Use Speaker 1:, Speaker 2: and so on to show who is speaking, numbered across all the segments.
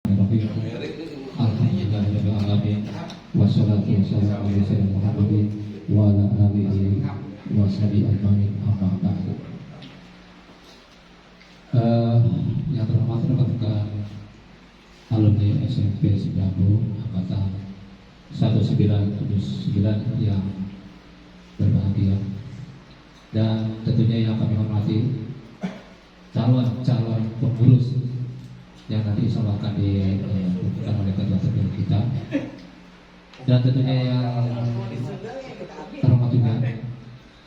Speaker 1: Alhamdulillahirrahmanirrahim. Wassalatu wassalamu ala sayyidina Muhammadin wa ala alihi wa sahbihi ajma'in. Amma ba'du. Yang terhormat rekan-rekan alumni SMP 90 angkatan 1979 yang berbahagia, dan tentunya yang kami hormati calon pengurus yang nanti insya Allah akan diumumkan oleh ketua terpilih kita, dan tentunya yang terhormat juga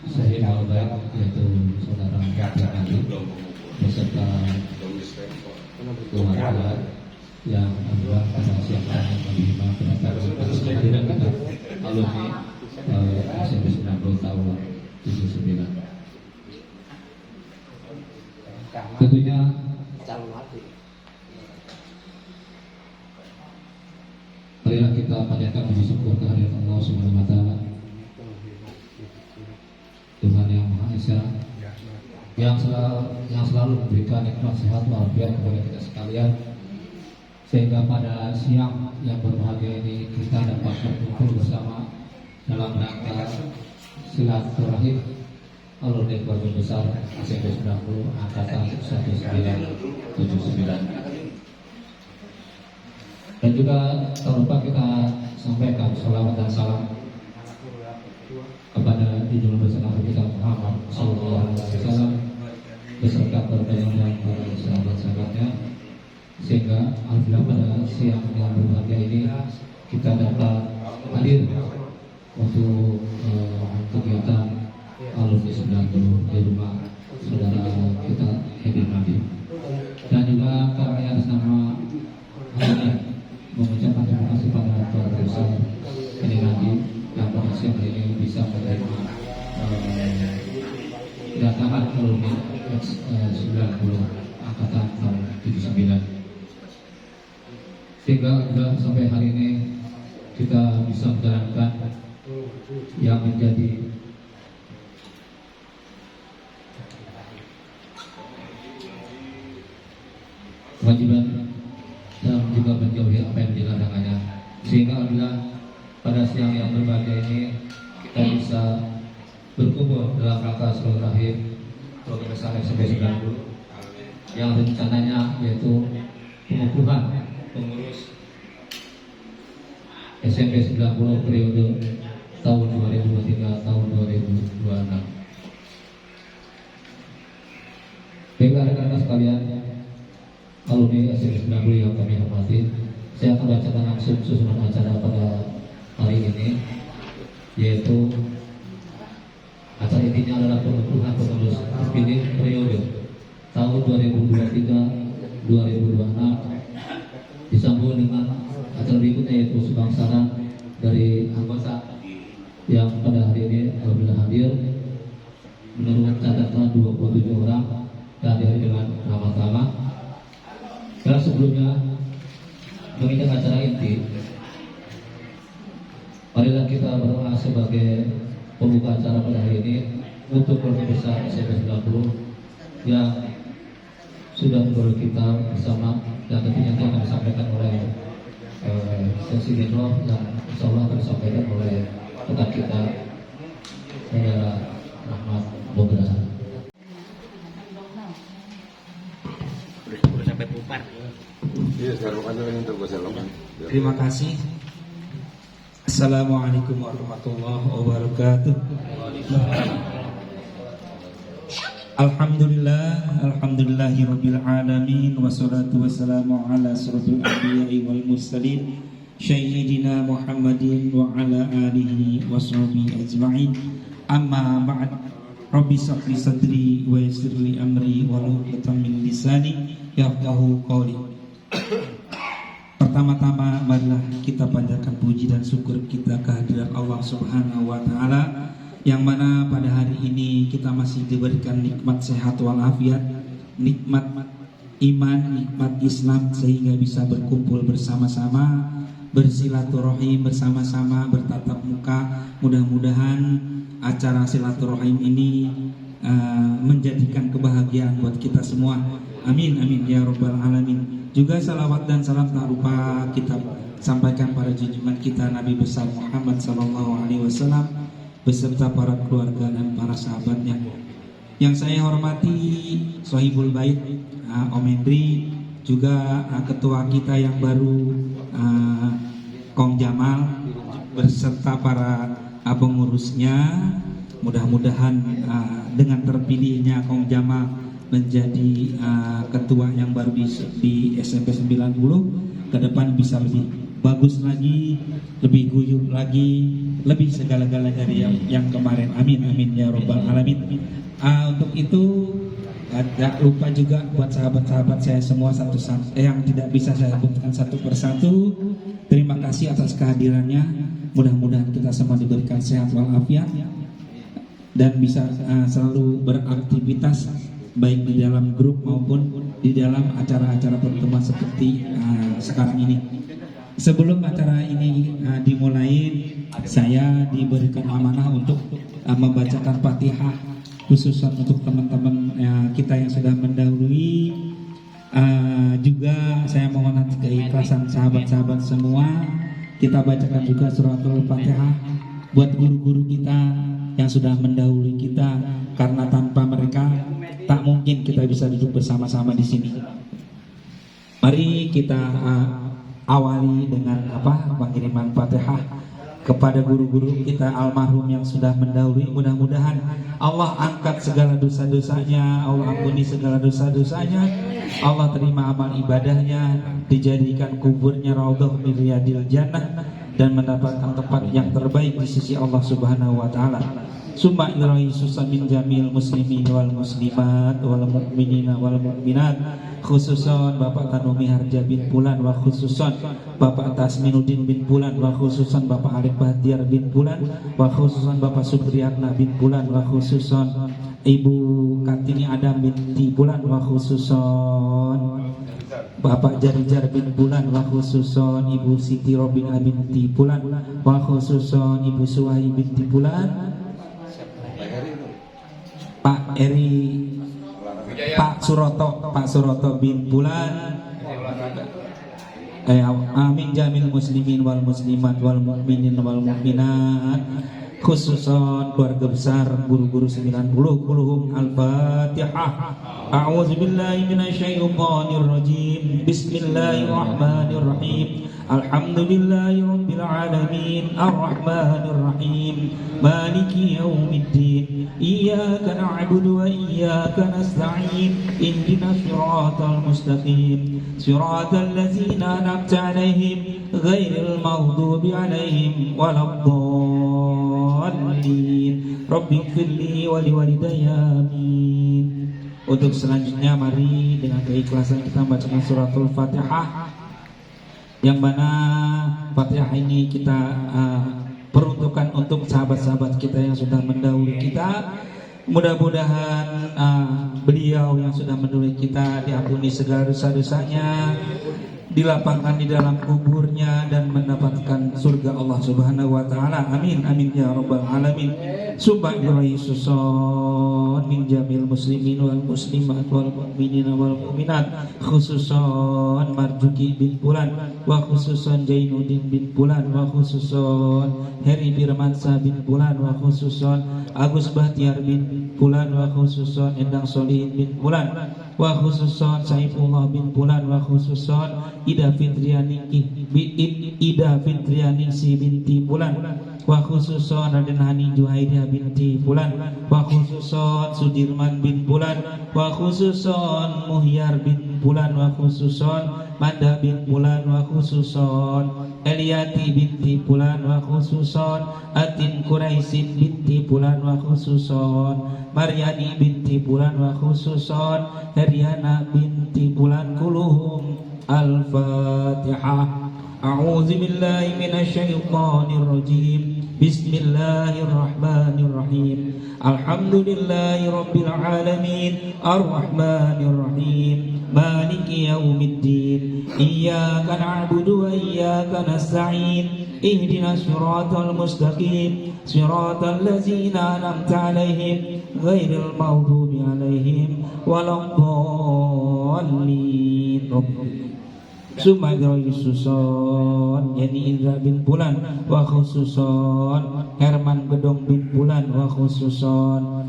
Speaker 1: saya baik yaitu saudara Yati beserta keluarga yang alhamdulillah pada siang hari menerima kedatangan kita alumni SMP 90 tahun 79. Tentunya marilah kita panjatkan puji syukur kehadirat Allah Subhanahu wa taala, Tuhan yang Maha Esa, yang selalu memberikan nikmat sehat walafiat kepada kita sekalian, sehingga pada siang yang berbahagia ini kita dapat berkumpul bersama dalam rangka silaturahim alumni keluarga besar SMP 90 angkatan 1979. Dan juga tak lupa kita sampaikan salawat dan salam kepada junjungan besar Nabi kita Muhammad Sallallahu Alaihi Wasallam beserta keluarga dan para sahabat-sahabatnya, sehingga alhamdulillah pada siang yang berbahagia ini kita dapat hadir untuk kegiatan alumni 90 di rumah saudara kita Edi Nabi. Dan juga kami atas nama alumni mengucapkan terima kasih pada keluarga besar Edi Nabi yang pada siang ini bisa menerima kedatangan alumni 90 angkatan tahun 79, sehingga sudah sampai hari ini kita bisa menjalankan yang menjadi kewajiban dan juga menjauhi apa yang dilarangnya, sehingga alhamdulillah pada siang yang berbahagia ini kita bisa berkumpul dalam rangka silaturahim keluarga besar SMP 90 yang rencananya yaitu pengukuhan pengurus SMP 90 periode tahun 2023 tahun 2026. Baiklah rekan-rekan sekalian alumni SMP 90 yang kami hormati, saya akan bacakan langsung susunan acara pada hari ini, yaitu acara intinya adalah pengukuhan pengurus terpilih periode tahun 2023-2026, disambung dengan acara berikutnya yaitu subangsaran dari anggota yang pada hari ini alhamdulillah hadir menurut catatan 27 orang dan dihadiri dengan ramah-ramah. Dan sebelumnya mengingat acara inti, marilah kita berdoa sebagai pembuka acara pada hari ini untuk keluarga besar SMP 90 yang sudah menurut kita bersama, dan tentunya akan disampaikan oleh seksi Genro yang insya Allah akan disampaikan oleh rekan kita saudara Rahmat Bogra.
Speaker 2: Sampai pupar.
Speaker 3: Terima kasih. Assalamualaikum warahmatullahi wabarakatuh. Alhamdulillahirabbil alamin, wassalatu wassalamu ala asyrofil anbiya'i wal mursalin sayyidina Muhammadin wa ala alihi washabihi ajma'in. Amma ba'd. Rabbi shrah li sadri wa yassir li amri wahlul 'uqdatam min lisani yafqahu qawli. Pertama-tama marilah kita panjatkan puji dan syukur kita kehadirat Allah Subhanahu wa taala, yang mana pada hari ini kita masih diberikan nikmat sehat walafiat, nikmat iman, nikmat Islam, sehingga bisa berkumpul bersama-sama, bersilaturahim bersama-sama, bertatap muka. Mudah-mudahan acara silaturahim ini menjadikan kebahagiaan buat kita semua. Amin amin ya rabbal alamin. Juga salawat dan salam tak lupa kita sampaikan pada junjungan kita Nabi besar Muhammad SAW beserta para keluarga dan para sahabatnya. Yang saya hormati Sohibul Bait, Om Hendri, juga ketua kita yang baru, Kong Jamal, beserta para pengurusnya. Mudah-mudahan dengan terpilihnya Kong Jamal menjadi ketua yang baru di SMP 90, ke depan bisa lebih bagus lagi, lebih guyup lagi, lebih segala-gala dari yang kemarin. Amin amin ya robbal alamin. Untuk itu tidak lupa juga buat sahabat-sahabat saya semua yang tidak bisa saya sebutkan satu persatu. Terima kasih atas kehadirannya. Mudah-mudahan kita semua diberikan sehat walafiat dan bisa selalu beraktivitas baik di dalam grup maupun di dalam acara-acara pertemuan seperti sekarang ini. Sebelum acara ini dimulai, saya diberikan amanah untuk membacakan Fatihah khususan untuk teman-teman kita yang sudah mendahului. Juga saya mohon atas keikhlasan sahabat-sahabat semua, kita bacakan juga suratul Fatihah buat guru-guru kita yang sudah mendahului kita, karena tanpa mereka tak mungkin kita bisa duduk bersama-sama di sini. Mari kita awali dengan pengiriman Fatihah kepada guru-guru kita almarhum yang sudah mendahului. Mudah-mudahan Allah angkat segala dosa-dosanya, Allah ampuni segala dosa-dosanya, Allah terima amal ibadahnya, dijadikan kuburnya raudhah min riyadil jannah dan mendapatkan tempat yang terbaik di sisi Allah Subhanahu wa taala. Summa ilahi susan min jamil muslimin wal muslimat wal mu'minina wal mu'minat, khususan Bapak Tanumi Harja bin Bulan, wa khususan Bapak Tasminuddin bin Bulan, wa khususan Bapak Arif Bahtiar bin Bulan, wa khususan Bapak Supriyatna bin Bulan, wa khususan Ibu Kartini Adam binti Bulan, wa khususan Bapak Jarijar bin Bulan, wa khususan Ibu Siti Robina binti Bulan, wa khususan Ibu Suwai binti Bulan, Pak Eri, Pak Suroto bin Bulan. Amin jamil muslimin wal muslimat wal mu'minin wal mu'minat, khususan keluarga besar guru-guru 90 kulhum. Al-Fatihah. A'udzu billahi minasyaitonir rajim. Bismillahirrahmanirrahim. Alhamdulillahi rabbil alamin, arrahmanir rahim, maliki yaumiddin, iyyaka na'budu wa iyyaka nasta'in, ihdinas siratal mustaqim, siratal ladzina an'amta 'alaihim ghairil maghdubi 'alaihim waladdallin. Rabbighfirli wa liwalidayya. Amin. Untuk selanjutnya mari dengan keikhlasan kita membacakan suratul Fatihah, yang mana Fatihah ini kita peruntukkan untuk sahabat-sahabat kita yang sudah mendahului kita. Mudah-mudahan beliau yang sudah mendahului kita diampuni segala dosa-dosanya, dilapangkan di dalam kuburnya dan mendapatkan surga Allah Subhanahu wa taala. Amin amin ya rabbal alamin. Subhanallahi suson min jamil muslimin wal muslimat wal mu'minin wal mu'minat, khususan Marjuki bin Bulan, wa khususan Jainuddin bin Bulan, wa khususan Heri Firmansa bin Bulan, wa khususan Agus Bahtiar bin Bulan, wa khususan Endang Solihin bin Bulan, wa khususan Saifullah bin Bulan, wa khususan Ida Fitrianingsi binti Bulan, wa khususan Raden Hani Juhaidah binti Bulan, wa khususan Sudirman bin Bulan, wa khususan Muhyar bin Bulan, wa khususan Manda bin Bulan, wa khususan Eliati binti Bulan, wa khususan Atin Quraisin binti Bulan, wa khususan Maryani binti Bulan, wa khususan Heriana binti Bulan. Kulluhum. Al-Fatihah. A'udzu billahi minasyaitonir rajim. Bismillahirrahmanirrahim. Alhamdulillahi rabbil alamin, arrahmanir rahim, maliki yaumiddin, iyyaka na'budu wa iyyaka nasta'in, ihdinas siratal mustaqim, siratal ladzina an'amta 'alaihim ghairil maghdubi 'alaihim waladdallin. Sumadrol Suson Yani Indra bin Bulan wa khususon Herman Gedong bin Bulan wa khususon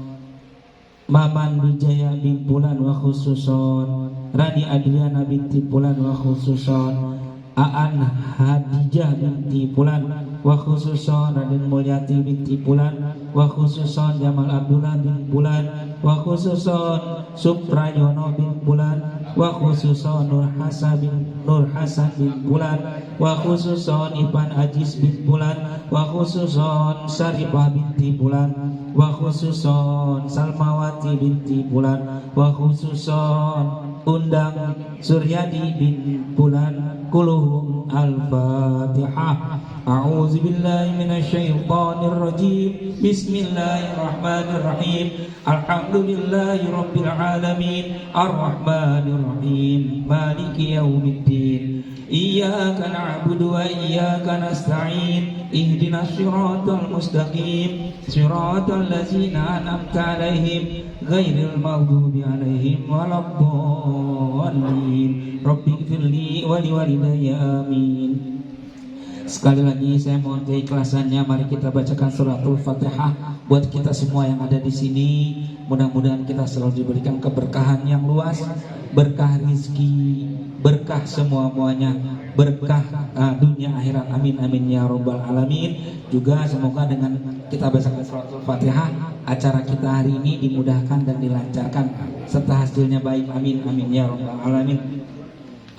Speaker 3: Maman Wijaya bin Bulan wa khususon Rani Adriana binti Bulan wa khususon Aan Hadijah binti Bulan wa khususon Raden Mulyati binti Bulan wa khususon Jamal Abdullah bin Bulan wa khususon Suprayono bin Bulan wa khususon Nur Hasan bin Bulan wa khususon Ipan Ajis bin Bulan wa khususon Saripah binti Bulan wa khususon Salmawati binti Bulan wa khususon undang Suryadi bin Bulan. Kuluhum al-Fatihah. A'udzu billahi minasyaitonir rajim. Bismillahirrahmanirrahim. Alhamdulillahi rabbil alamin. Arrahmanir rahim. Maliki yaumiddin. Iyyaka na'budu wa iyyaka nasta'in. Ihdinas siratal mustaqim. Siratal ladzina an'amta 'alaihim ghairil maghdubi 'alaihim waladdallin. Rabbighfirli wa liwalidayya amin. Sekali lagi saya mohon keikhlasannya, mari kita bacakan suratul Fatihah buat kita semua yang ada di sini. Mudah-mudahan kita selalu diberikan keberkahan yang luas, berkah rizki, berkah semua-muanya, berkah dunia akhirat. Amin amin ya rabbal alamin. Juga semoga dengan kita bacakan suratul Fatihah, acara kita hari ini dimudahkan dan dilancarkan serta hasilnya baik. Amin amin ya rabbal alamin.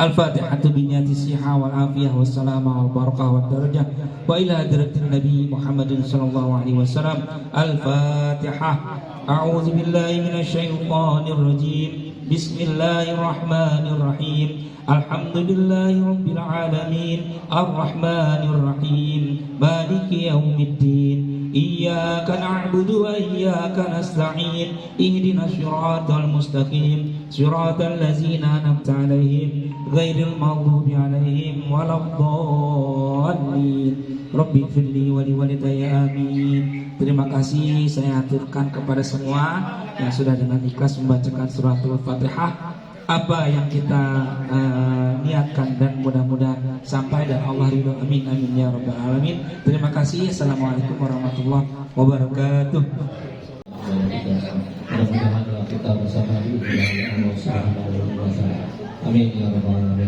Speaker 3: Al-Fatihatu binyati siha wal afiyah wassalama wal barakah wal darajah wa ila hadratin Nabi Muhammadin sallallahu alaihi wasallam. Al-Fatihah. A'udzu billahi minasyaitonir rajim. Bismillahirrahmanirrahim. Alhamdulillahi rabbil alamin. Arrahmanir rahim. Maliki yaumiddin. Iyyaka na'budu wa iyyaka nasta'in. Ihdinas siratal mustaqim. Siratal ladzina an'amta 'alaihim ghairil maghdubi 'alaihim waladdallin. Rabbighfirli wa liwalidayya amin. Terima kasih saya aturkan kepada semua yang sudah dengan ikhlas membacakan suratul Fatihah. Apa yang kita niatkan dan mudah-mudahan sampai dan Allah ridho. Amin amin ya rabbal alamin. Terima kasih. Assalamualaikum warahmatullahi wabarakatuh.
Speaker 1: Mudah-mudahan kita bersama di Allah Subhanahu wa taala. Amin ya rabbal alamin.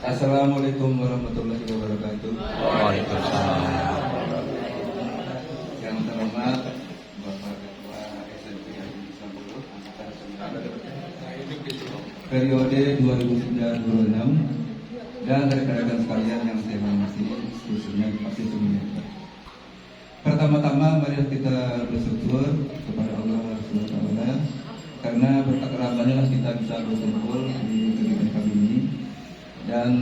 Speaker 2: Assalamualaikum warahmatullahi wabarakatuh.
Speaker 4: Waalaikumsalam.
Speaker 2: Yang terhormat Bapak Ketua SMP Haji Sambulu Angkatan 9 periode 2009-2006 dan rekan-rekan sekalian yang saya hormati, khususnya Pak Semuanya. Pertama-tama mari kita bersyukur kepada Allah SWT karena berkat rahmatnya lah kita bisa berkumpul di kegiatan kami ini. Dan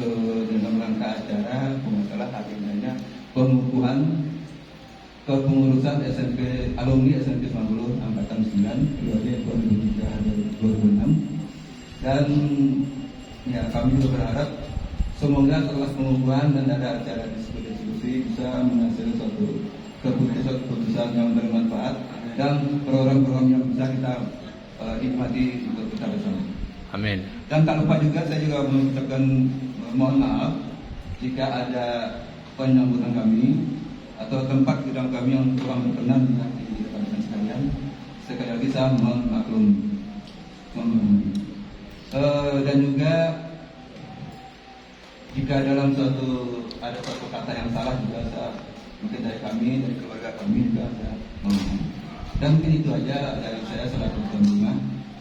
Speaker 2: dalam rangka acara pemasalah agendanya pengukuhan kepengurusan SMP alumni SMP Sambulu Angkatan 9 periode 2003-2006. Dan ya kami juga berharap semoga setelah pengukuhan dan ada acara diskusi bisa menghasilkan suatu keputusan yang bermanfaat dan program-program yang bisa kita nikmati untuk kita bersama.
Speaker 4: Amin.
Speaker 2: Dan tak lupa juga saya juga mengucapkan mohon maaf jika ada penyambutan kami atau tempat sidang kami yang kurang berkenan di rekan-rekan sekalian. Sekali lagi saya mohon maklum. Dan juga jika dalam ada suatu kata yang salah juga saya, mungkin dari kami, dari keluarga kami juga ada mohon. Dan mungkin itu aja dari saya selaku pendengar.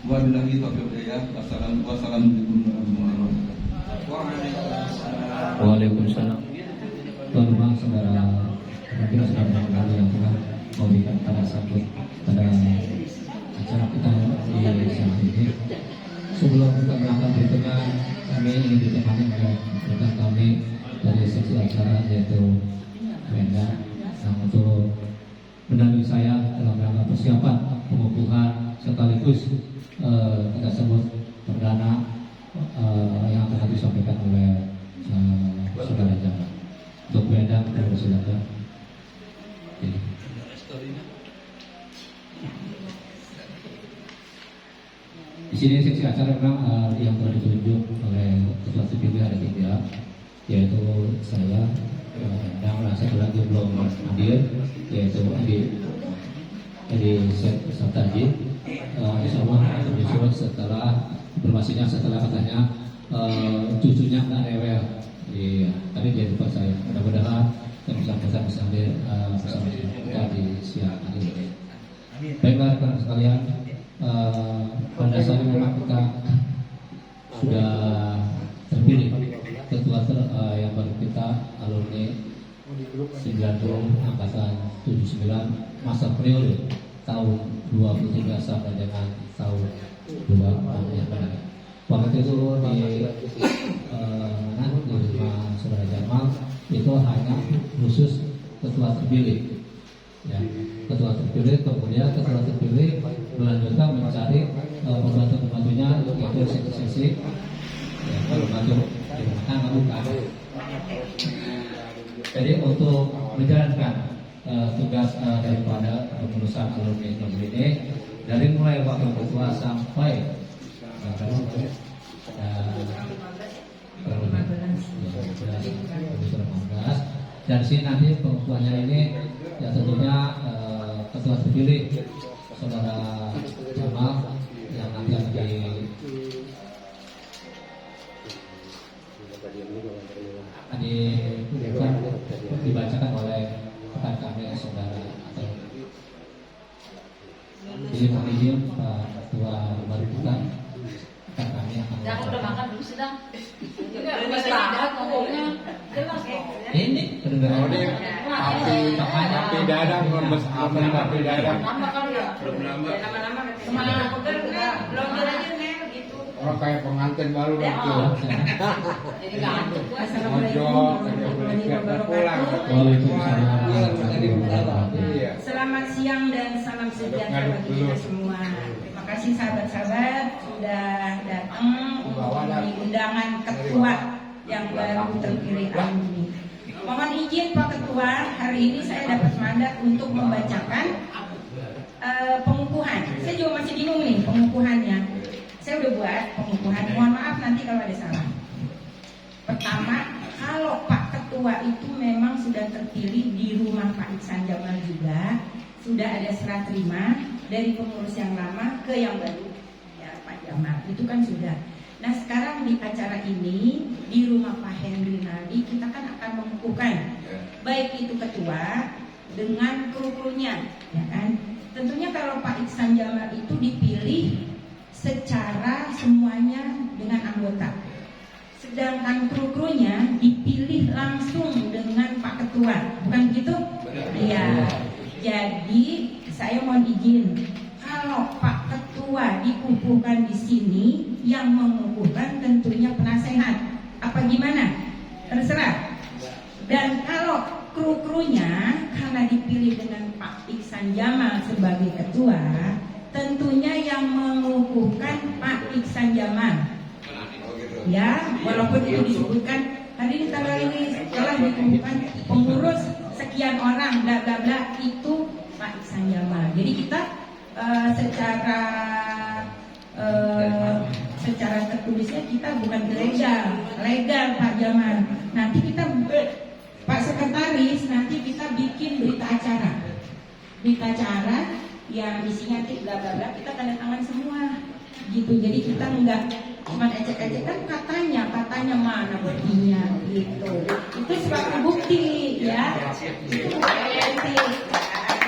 Speaker 2: Wabillahi taufiq hidayah. Wassalamualaikum warahmatullahi wabarakatuh.
Speaker 1: Waalaikumsalam. Tuan-tuan saudara, mungkin saudara kami yang telah memberikan pada sambut pada acara kita di siang ini. Sebelum kita berangkat berikutnya, kami ingin ditemani oleh rekan kami dari seksi acara yaitu Mendak yang untuk mendampingi saya dalam rangka persiapan pengukuhan sekaligus kita sebut perdana yang akan disampaikan oleh saudara Jamal. Untuk Mendak, silakan. sini seksi acara memang yang telah ditunjuk oleh ketua terpilih ada 3, yaitu saya dan satu lagi belum hadir, yaitu Edi Sartaji. Insya Allah akan disuruh setelah informasinya setelah katanya cucunya nggak rewel. Iya, tadi dia lupa saya. Mudah-mudahan yang bersangkutan bisa hadir bersama kita di siang hari ini. Baiklah rekan sekalian, pada dasarnya memang kita sudah terpilih ketua yang baru kita alumni 90 angkatan 79 masa periode tahun 23 sampai dengan tahun 24. Waktu itu di rumah saudara Jamal itu hanya khusus ketua terpilih. Ya, ketua terpilih, kemudian ketua terpilih melanjutkan mencari pembantu-pembantunya yaitu seksi-seksi pembantu bukan. Jadi untuk menjalankan tugas daripada pengurusan alumni negeri ini dari mulai wakil ketua sampai dan sini nanti pengukuhannya ini ya tentunya ketua terpilih saudara Jamal yang nanti akan dibacakan oleh rekan kami saudara atau jadi mohon izin Pak Ketua baru kita rekan kami akan
Speaker 5: udah makan belum sudah? Udah banget ngomongnya. Jelas kok.
Speaker 1: Ini kedengaran
Speaker 6: Api dadang lemes api dadang.
Speaker 5: Nama kali ya?
Speaker 6: Belum nambah.
Speaker 5: Nama-nama semangat peker belum aja nih gitu.
Speaker 6: Oh kayak pengantin baru gitu.
Speaker 5: Jadi ngantuk gua.
Speaker 6: Mojok, pulang.
Speaker 1: Waalaikumsalam warahmatullahi wabarakatuh.
Speaker 6: Iya.
Speaker 7: Selamat siang dan salam sejahtera bagi kita semua. Terima kasih sahabat-sahabat sudah datang di undangan ketua yang baru terpilih hari ini. Mohon izin Pak Ketua, hari ini saya dapat mandat untuk membacakan pengukuhan. Saya juga masih bingung nih pengukuhannya. Saya udah buat pengukuhan. Mohon maaf nanti kalau ada salah. Pertama, kalau Pak Ketua itu memang sudah terpilih di rumah Pak Iksan Jamal juga, sudah ada serah terima dari pengurus yang lama ke yang baru, ya Pak Jamal. Itu kan sudah. Nah sekarang di acara ini di rumah Pak Henry Naldi kita kan akan mengukuhkan baik itu ketua dengan kru-krunya, ya kan. Tentunya kalau Pak Iksan Jamal itu dipilih secara semuanya dengan anggota. Sedangkan kru-krunya dipilih langsung dengan Pak Ketua, bukan begitu? Iya. Jadi saya mohon izin, kalau Pak Ketua dikukuhkan di sini, yang mengukuhkan tentunya penasehat. Apa gimana? Terserah. Dan kalau kru-krunya karena dipilih dengan Pak Iksan Jamal sebagai ketua, tentunya yang mengukuhkan Pak Iksan Jamal. Ya, walaupun itu disebutkan hari ini tanggal ini telah dikukuhkan pengurus sekian orang bla bla bla, itu Pak Iksan Jamal. Jadi kita secara tertulisnya kita bukan legal Pak Jamal. Nanti kita Pak Sekretaris nanti kita bikin berita acara yang isinya bla bla bla, kita tanda tangan semua gitu. Jadi kita enggak cuma ecek-ecek kan katanya mana buktinya gitu. Itu sebagai bukti ya. Itu bukan bukti.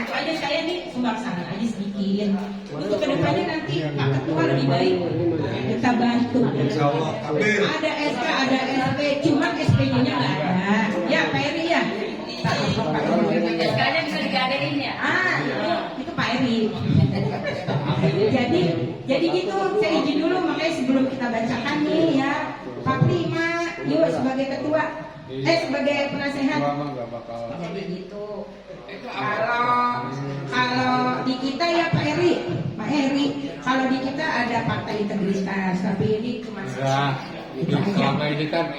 Speaker 7: Itu aja saya nih sumbangsaan aja sedikit. Untuk kedepannya nanti Pak Ketua lebih baik kita bantu. Ada SK, ada SP, cuma SPJ-nya nggak ada. Ya Pak Eri ya.
Speaker 5: SK-nya bisa digadein ya?
Speaker 7: Itu Pak Eri. Jadi gitu, saya izin dulu makanya sebelum kita bacakan nih ya, Pak Prima, yuk sebagai ketua, sebagai penasehat. Jadi gitu. Kalau di kita ya Pak Eri, kalau di kita ada Partai Integritas, tapi ini cuma
Speaker 6: Selama ini kan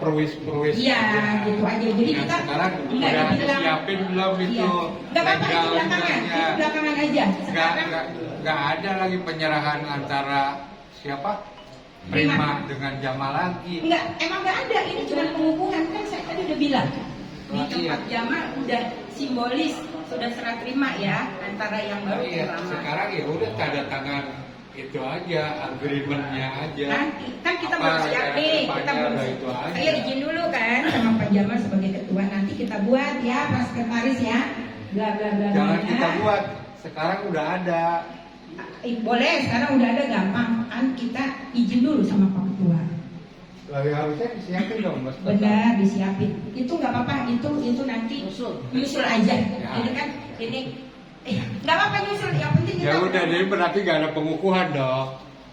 Speaker 6: perwis
Speaker 7: Iya, gitu aja. Jadi
Speaker 6: Yang
Speaker 7: kita
Speaker 6: sekarang
Speaker 7: nggak
Speaker 6: udah
Speaker 7: dibilang.
Speaker 6: siapin belum itu
Speaker 7: Iya. Nggak apa-apa, itu belakangan,
Speaker 6: legalnya?
Speaker 7: itu belakangan aja. Sekarang
Speaker 6: Nggak ada lagi penyerahan antara siapa Prima dengan Jamal lagi.
Speaker 7: enggak, emang nggak ada. Ini cuma pengukuhan kan saya tadi udah bilang. Di
Speaker 6: Oh, iya.
Speaker 7: tempat Jamal udah simbolis, sudah serah terima ya antara yang baru
Speaker 6: Iya,
Speaker 7: dan lama.
Speaker 6: sekarang ya udah tanda tangan itu aja, agreementnya aja.
Speaker 7: Nanti kan kita
Speaker 6: Apa
Speaker 7: belum siap
Speaker 6: rencana
Speaker 7: nih,
Speaker 6: kedepannya,
Speaker 7: kita belum.
Speaker 6: udah itu aja.
Speaker 7: Saya izin dulu kan sama Pak Jamal sebagai ketua. Nanti kita buat ya, Pak Sekretaris ya. Bla bla bla.
Speaker 6: Jangan
Speaker 7: bla.
Speaker 6: kita buat, sekarang udah ada.
Speaker 7: Boleh, sekarang udah ada gampang kan kita izin dulu sama Pak Ketua.
Speaker 6: Lagi harusnya disiapin dong, Mas.
Speaker 7: Benar, disiapin. Itu nggak apa-apa, itu nanti nyusul aja.
Speaker 6: Ya.
Speaker 7: Ini kan nggak apa-apa nyusul. Yang penting kita
Speaker 6: Ya udah, jadi berarti nggak ada pengukuhan dong.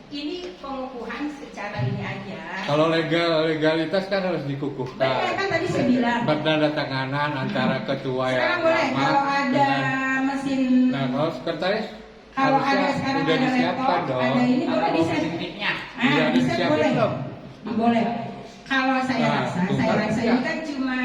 Speaker 7: ini pengukuhan secara ini aja.
Speaker 6: Kalau legalitas kan harus
Speaker 7: Benar
Speaker 6: dikukuhkan.
Speaker 7: kan tadi saya bilang.
Speaker 6: Bertandatanganan antara ketua yang
Speaker 7: Sekarang boleh
Speaker 6: lama
Speaker 7: kalau ada
Speaker 6: dengan-
Speaker 7: mesin.
Speaker 6: Nah, kalau sekretaris
Speaker 7: Kalau
Speaker 6: harusnya
Speaker 7: ada sekarang
Speaker 6: udah
Speaker 7: ada
Speaker 6: disiapkan
Speaker 7: laptop,
Speaker 6: dong.
Speaker 7: ada ini boleh diset.
Speaker 6: Udah
Speaker 7: Diset
Speaker 6: disiapin
Speaker 7: boleh.
Speaker 6: belum?
Speaker 7: Boleh. Kalau saya
Speaker 6: Nah,
Speaker 7: rasa,
Speaker 6: tuh
Speaker 7: saya
Speaker 6: kan
Speaker 7: rasa
Speaker 6: ya.
Speaker 7: ini kan cuma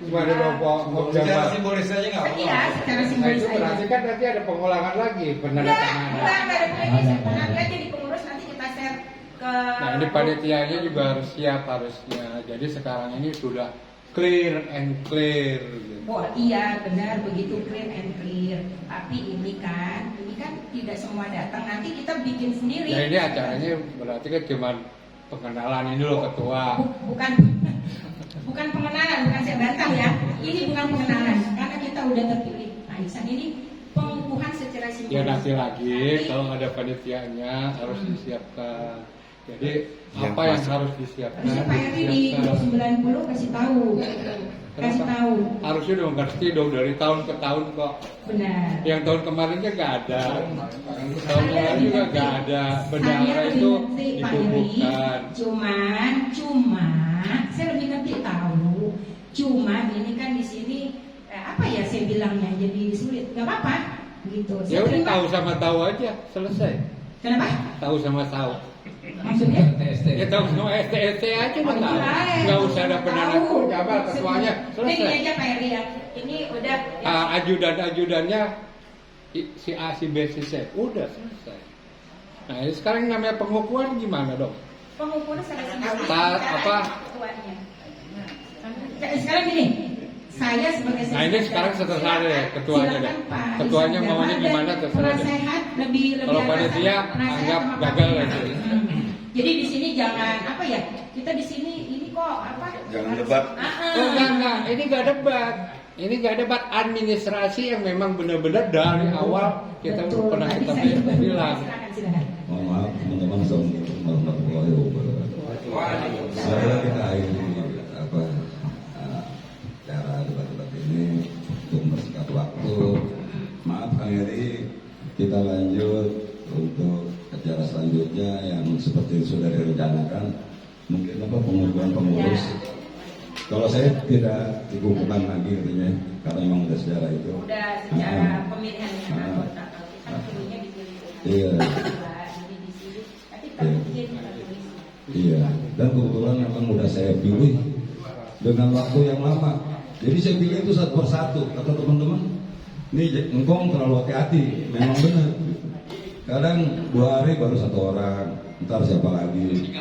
Speaker 6: Cuma ada dua
Speaker 2: Secara simbolis saja nggak apa-apa.
Speaker 7: Iya, secara
Speaker 6: Nah,
Speaker 7: simbolis
Speaker 6: itu
Speaker 7: aja.
Speaker 6: berarti kan nanti ada pengulangan lagi penandatanganan.
Speaker 7: Enggak ada pengulangan. Nanti aja di pengurus nanti kita share ke.
Speaker 6: Nah, ini panitianya juga harus siap harusnya. Jadi sekarang ini sudah clear and clear. Gitu.
Speaker 7: Oh iya benar begitu clear and clear. Tapi ini kan tidak semua datang. Nanti kita bikin sendiri.
Speaker 6: Ya ini acaranya berarti kan cuma pengenalan ini loh ketua.
Speaker 7: Bukan pengenalan, bukan saya bantah ya. Ini bukan pengenalan karena kita udah terpilih. Nah, Ihsan ini pengukuhan secara simbolis.
Speaker 6: Ya nanti lagi
Speaker 7: Nanti-
Speaker 6: kalau ada panitianya harus disiapkan. Jadi
Speaker 2: Yang
Speaker 6: apa yang
Speaker 2: masuk.
Speaker 6: harus disiapkan?
Speaker 7: Harusnya Pak Eri di
Speaker 6: disiapkan.
Speaker 7: 90 kasih tahu. Kasih
Speaker 6: Kenapa?
Speaker 7: tahu.
Speaker 6: Harusnya dong ngerti dong dari tahun ke tahun kok.
Speaker 7: Benar.
Speaker 6: Yang tahun kemarinnya nggak ada. Tahun
Speaker 7: Saya
Speaker 6: kemarin
Speaker 7: lebih
Speaker 6: juga
Speaker 7: ngerti.
Speaker 6: nggak ada.
Speaker 7: Saya
Speaker 6: Bendahara
Speaker 7: lebih
Speaker 6: itu
Speaker 7: ngerti, Pak Eri.
Speaker 6: dikukuhkan.
Speaker 7: Cuman saya lebih ngerti tahu. Cuma ini kan di sini apa ya saya bilangnya jadi sulit. Gak apa-apa gitu.
Speaker 6: Ya
Speaker 7: Saya
Speaker 6: udah
Speaker 7: terima.
Speaker 6: tahu sama tahu aja selesai.
Speaker 7: Kenapa?
Speaker 6: Tahu sama tahu.
Speaker 7: Maksudnya?
Speaker 6: Ya tahu sama STST aja udah tahu. Nggak usah ada penanda jabat ketuanya
Speaker 7: Ini
Speaker 6: selesai.
Speaker 7: aja Pak Eri ya. Ini udah.
Speaker 6: Ajudan-ajudannya si A, si B, si C udah selesai. Nah ini sekarang namanya pengukuhan gimana dong?
Speaker 7: Pengukuran secara simbolis.
Speaker 6: Apa?
Speaker 7: Ketuanya. Sekarang gini, saya sebagai
Speaker 6: Nah, ini sekarang terserah deh, ketuanya deh.
Speaker 7: Silakan, Pak
Speaker 6: Ketuanya
Speaker 7: Ihsan
Speaker 6: maunya
Speaker 7: Jamal
Speaker 6: gimana,
Speaker 7: dan
Speaker 6: terserah deh.
Speaker 7: penasehat lebih
Speaker 6: Kalau
Speaker 7: atas
Speaker 6: panitia,
Speaker 7: penasehat
Speaker 6: anggap
Speaker 7: sama
Speaker 6: gagal
Speaker 7: Pak
Speaker 6: aja.
Speaker 7: Jadi di sini jangan apa ya? Kita di sini ini kok apa?
Speaker 2: Jangan debat.
Speaker 6: Oh enggak, ini nggak debat. Ini nggak debat administrasi yang memang benar-benar dari awal kita
Speaker 7: Betul,
Speaker 6: pernah
Speaker 7: tadi
Speaker 6: kita
Speaker 7: saya
Speaker 6: bilang.
Speaker 7: Silakan.
Speaker 8: Mohon maaf teman-teman, Assalamualaikum warahmatullahi wabarakatuh. Saya kita akhiri cara debat-debat ini untuk mempersingkat waktu. Maaf Kang Heri, kita lanjut untuk acara selanjutnya yang seperti sudah direncanakan. Mungkin pengunduhan pengurus. Kalau saya tidak dikukuhkan lagi katanya, karena memang udah sejarah itu.
Speaker 7: Udah secara pemilihan anggota kita pilihnya dipilih.
Speaker 8: Iya.
Speaker 7: Jadi di sini nanti kita bikin kita tulis.
Speaker 8: Iya, dan kebetulan memang udah saya pilih dengan waktu yang lama. Jadi saya pilih itu satu persatu. Kata teman-teman, ini engkong terlalu hati-hati. Memang benar. Kadang 2 hari baru 1 orang, ntar siapa lagi?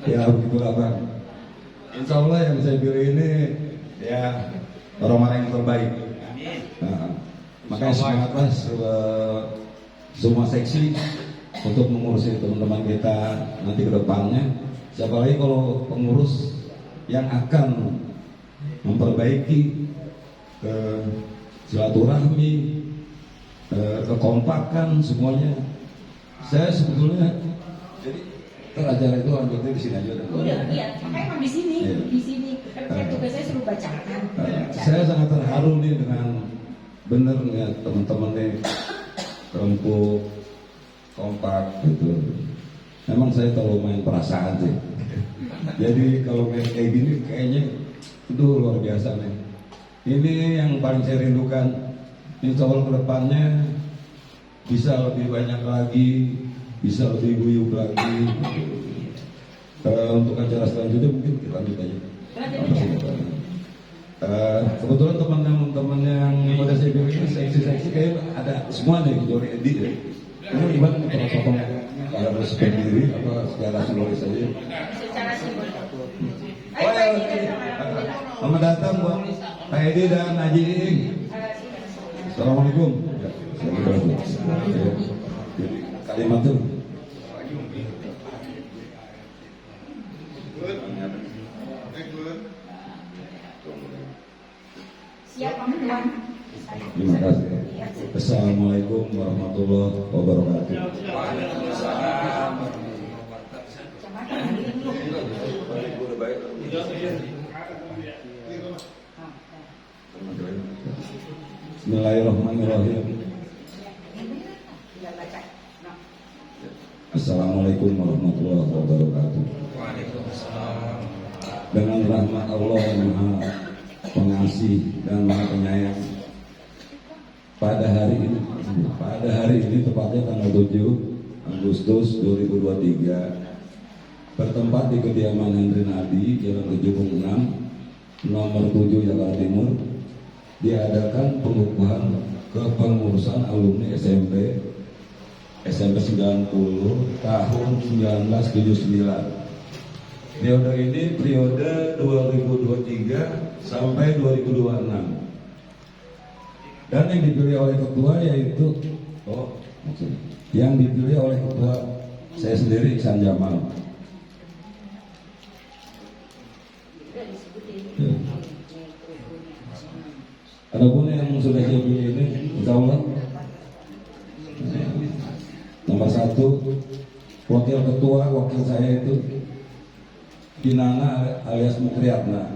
Speaker 8: Ya begitulah Bang. Insya Allah yang saya pilih ini ya orang-orang yang terbaik. Nah, makanya semangatlah semua seksi untuk mengurusi teman-teman kita nanti ke depannya. Siapa lagi kalau pengurus yang akan memperbaiki silaturahmi, kekompakan semuanya. Saya sebetulnya jadi acara itu lanjutnya di sini aja.
Speaker 7: Udah, iya. Makanya emang di sini,
Speaker 8: Iya.
Speaker 7: di sini. Kan tugas saya suruh bacakan.
Speaker 8: Saya sangat terharu nih dengan bener nih teman-teman nih rempuk, kompak gitu. Memang saya terlalu main perasaan sih. Jadi kalau main kayak gini kayaknya itu luar biasa nih. Ini yang paling saya rindukan. Insya Allah kedepannya bisa lebih banyak lagi, bisa lebih guyup lagi. untuk acara selanjutnya mungkin kita lanjut aja. Kebetulan teman-teman yang pada saya bilang ini seksi-seksi kayak ada semua nih kecuali Edi ya. Ini gimana nih kalau potong harus berdiri apa secara simbolis saja?
Speaker 7: Secara simbolis.
Speaker 8: Oh ya, selamat datang buat Pak Edi dan Haji Iing. Assalamualaikum. Ya, kalimat tuh.
Speaker 7: Siap, Pak Tuan.
Speaker 8: Terima kasih. Assalamualaikum warahmatullahi wabarakatuh. Bismillahirrahmanirrahim. Assalamualaikum warahmatullahi wabarakatuh. Dengan rahmat Allah yang Maha Pengasih dan Maha Penyayang, pada hari ini tepatnya tanggal 7 Agustus 2023 bertempat di kediaman Henry Nadi, Jalan Kejubung 6 nomor 7 Jakarta Timur, diadakan pengukuhan kepengurusan alumni SMP 90 tahun 1979. Periode ini periode 2023 sampai 2026. Dan yang dipilih oleh ketua yaitu yang dipilih oleh ketua saya sendiri, Ihsan Jamal. Ya. Adapun yang sudah saya pilih ini, insya Allah nomor 1 wakil ketua, wakil saya itu Kinana alias Mukriatna.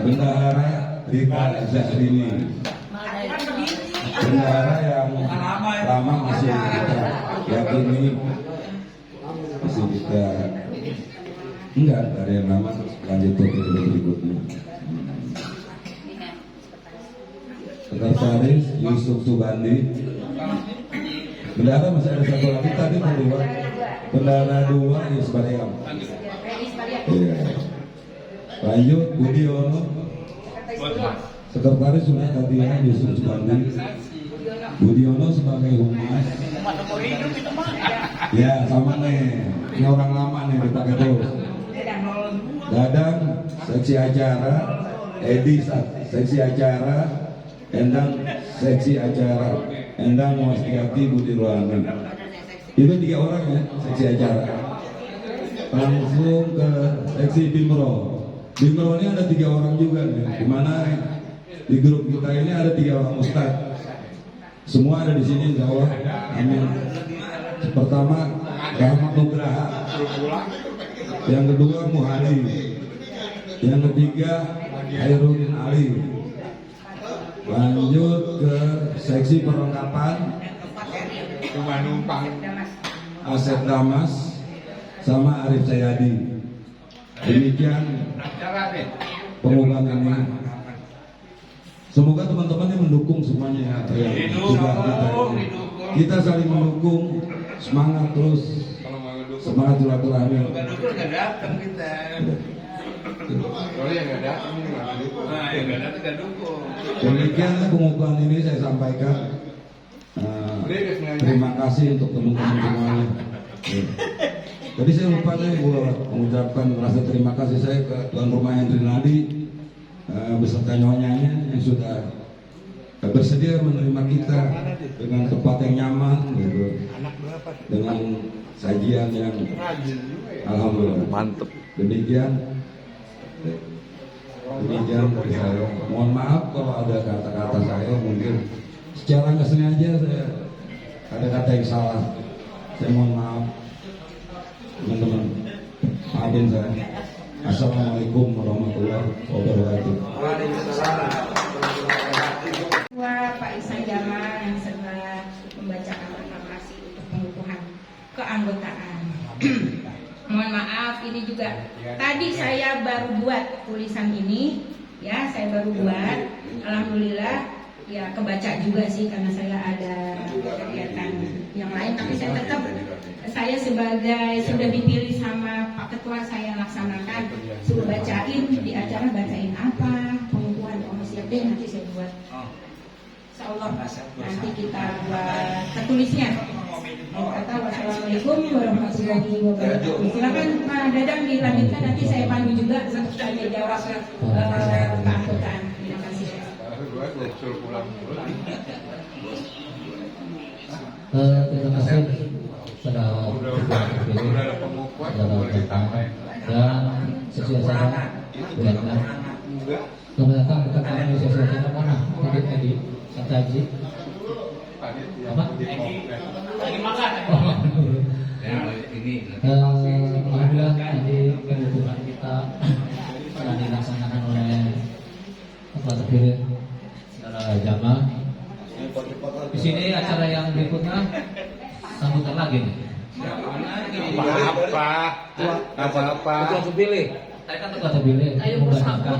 Speaker 8: Bendahara Rita Zahrini. Bendahara yang lama masih kita yakini, masih kita enggak ada yang lama, lanjut ke berikutnya. Sekretaris Yusuf Subandi. Bendahara masih ada satu lagi tadi berdua. Bendahara 2 Isbariam. Iya. Lanjut Budiono. Sekretaris sudah tadi Yusuf Subandi. Budiono sebagai humas. Ya sama nih. Ini orang lama nih dipakai terus. Dadang seksi acara, Edi seksi acara, Endang seksi acara, Endang Wastiati Budi Ruangan. Itu 3 orang ya seksi acara. Langsung ke seksi Bimro. Bimro ini ada 3 orang juga nih. Dimana di grup kita ini ada 3 orang ustadz. Semua ada di sini, insya Allah. Amin. Pertama Rahmat Nugraha. Yang kedua Muhadi. Yang ketiga Hairudin Ali. Lanjut ke seksi perlengkapan,
Speaker 6: Cuma numpang.
Speaker 8: Asep Damas sama Arif Sayadi. Demikian pengumuman ini. Semoga teman-teman yang mendukung semuanya ya. Kita saling mendukung, semangat terus, semangat silaturahmi.
Speaker 6: Datang kita. Kalau yang nggak datang ini nggak dukung. Nah, yang nggak datang nggak dukung.
Speaker 8: Demikian pengukuhan ini saya sampaikan. Terima kasih untuk teman-teman semuanya. Jadi saya lupa nih buat mengucapkan rasa terima kasih saya ke tuan rumah Henry Nadi beserta nyonyanya yang sudah bersedia menerima kita dengan tempat yang nyaman, gitu, dengan sajian yang alhamdulillah mantep. Demikian dari saya. Mohon maaf kalau ada kata-kata saya mungkin secara nggak sengaja saya ada kata yang salah. Saya mohon maaf teman-teman. Maafin saya. Assalamualaikum warahmatullahi wabarakatuh.
Speaker 7: Pak Ihsan Jamal yang setelah membacakan proklamasi untuk pengukuhan keanggotaan. Mohon maaf, ini juga tadi saya baru buat tulisan ini, ya saya baru buat. Alhamdulillah, ya kebaca juga sih karena saya ada kegiatan lain, tapi saya sebagai sudah dipilih sama Pak Ketua, saya laksanakan, suruh bacain di acara, bacain apa pengukuhan siap deh, nanti saya buat. Insya Allah nanti kita buat tertulisnya. Kata wassalamualaikum warahmatullahi wabarakatuh. Silakan Pak Dadang dilanjutkan, nanti saya pandu juga untuk tanya jawab keanggotaan. Terima kasih.
Speaker 1: Terima kasih pada
Speaker 6: ada pengukuhan, boleh ditambah.
Speaker 1: dan sesuai saja buatkan kebanyakan dekat kami sesuai saja mana Edi Santaji apa alhamdulillah nanti kebutuhan kita telah dilaksanakan oleh Ketua terpilih secara jamaah. Di sini acara yang berikutnya sambutan lagi nih.
Speaker 6: Apa?
Speaker 1: Ketua terpilih. Tadi kan ketua terpilih membanyakan.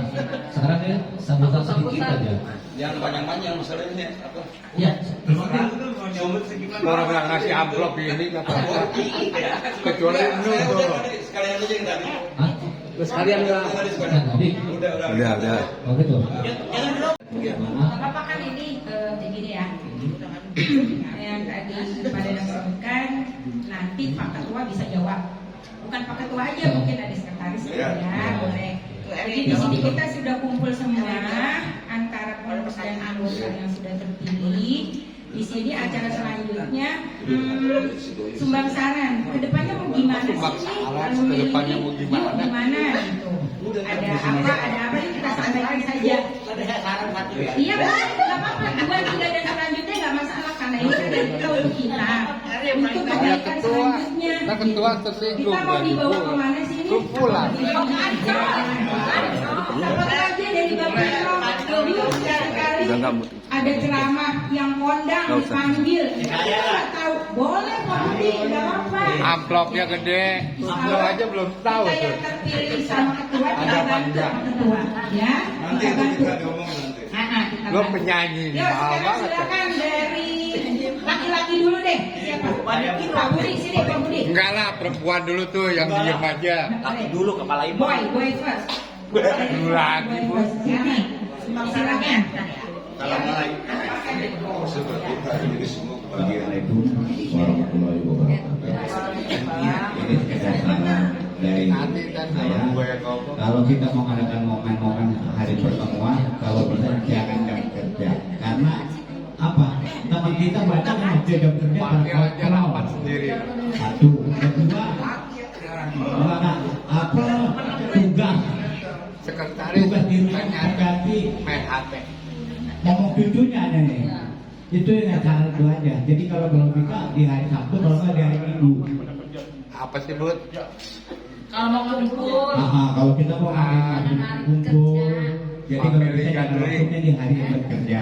Speaker 1: Sekarang ya sambutan sedikit aja.
Speaker 2: Jangan panjang-panjang masalahnya apa?
Speaker 1: Ya.
Speaker 6: Orang yang ngasih amplop ini nggak apa-apa. Kecuali itu.
Speaker 2: Sekalian aja yang tadi.
Speaker 1: Hah?
Speaker 2: Terus kalian nggak
Speaker 1: Tadi.
Speaker 2: udah.
Speaker 1: Oh gitu.
Speaker 7: Bapak kan ini begini ya, yang tadi pada sebutkan, nanti Pak Ketua bisa jawab. Bukan Pak Ketua aja, mungkin ada sekretaris ya, boleh. Jadi di sini kita sudah kumpul semua antara pengurus dan anggota yang sudah terpilih. Di sini acara selanjutnya sumbang saran. Kedepannya mau gimana sih nih?
Speaker 6: Kedepannya mau gimana?
Speaker 7: Gitu. Ada apa yang kita sampaikan saja. Iya Pak, nggak apa-apa. 2, 3 dan selanjutnya nggak masalah karena ini kan dari kita untuk kita. Untuk kebaikan selanjutnya.
Speaker 6: Nah, ketua tersinggung.
Speaker 7: Kita mau dibawa kemana sih ini?
Speaker 6: Pulang.
Speaker 7: Dibawa ke Ancol. Dapat aja dari Bapak Dulu sekali ada ceramah yang kondang dipanggil. Kita nggak tahu. Boleh Pak Budi, nggak apa-apa.
Speaker 6: Amplopnya gede. Lo aja belum tahu
Speaker 7: Kita
Speaker 6: tuh.
Speaker 7: yang terpilih sama ketua kita
Speaker 6: Ada
Speaker 7: bantu
Speaker 6: panjang.
Speaker 7: sama ketua, ya.
Speaker 2: Nanti
Speaker 7: Kita
Speaker 2: itu
Speaker 7: bantu.
Speaker 2: kita diomongin nanti.
Speaker 7: Kita
Speaker 6: Lo
Speaker 7: bantu.
Speaker 6: penyanyi nih,
Speaker 7: Yuk,
Speaker 6: mahal
Speaker 7: sekarang
Speaker 6: banget.
Speaker 7: silakan dari laki-laki dulu deh. Siapa? Pak Budi, sini Pak Budi.
Speaker 6: Enggak lah, perempuan dulu tuh yang diem aja.
Speaker 7: Laki dulu kepala ibu. Boy first.
Speaker 6: Dulu lagi, Bu.
Speaker 7: Sini. Silakan.
Speaker 8: Assalamualaikum warahmatullahi wabarakatuh. Ini kerjasama dari saya. Kalau kita mau adakan momen-momen hari pertemuan, kalau bisa jangan jam kerja. Karena apa? Teman kita banyak yang waktu jam kerja
Speaker 6: Panggil aja rapat sendiri.
Speaker 8: Satu, kedua, apa tugas
Speaker 6: Sekretaris
Speaker 8: di rumah
Speaker 6: tanya
Speaker 8: ganti
Speaker 6: main HP.
Speaker 8: ngomong cucunya nih. Itu yang cara itu aja. Jadi kalau belum bisa di hari Sabtu, kalau nggak di hari Minggu.
Speaker 6: Apa sih, Bud?
Speaker 5: Kalau mau kumpul,
Speaker 8: Kalau kita mau hari Sabtu kumpul, jadi kalau
Speaker 6: Family
Speaker 8: bisa jangan
Speaker 6: gathering.
Speaker 8: maksudnya di hari yang bekerja.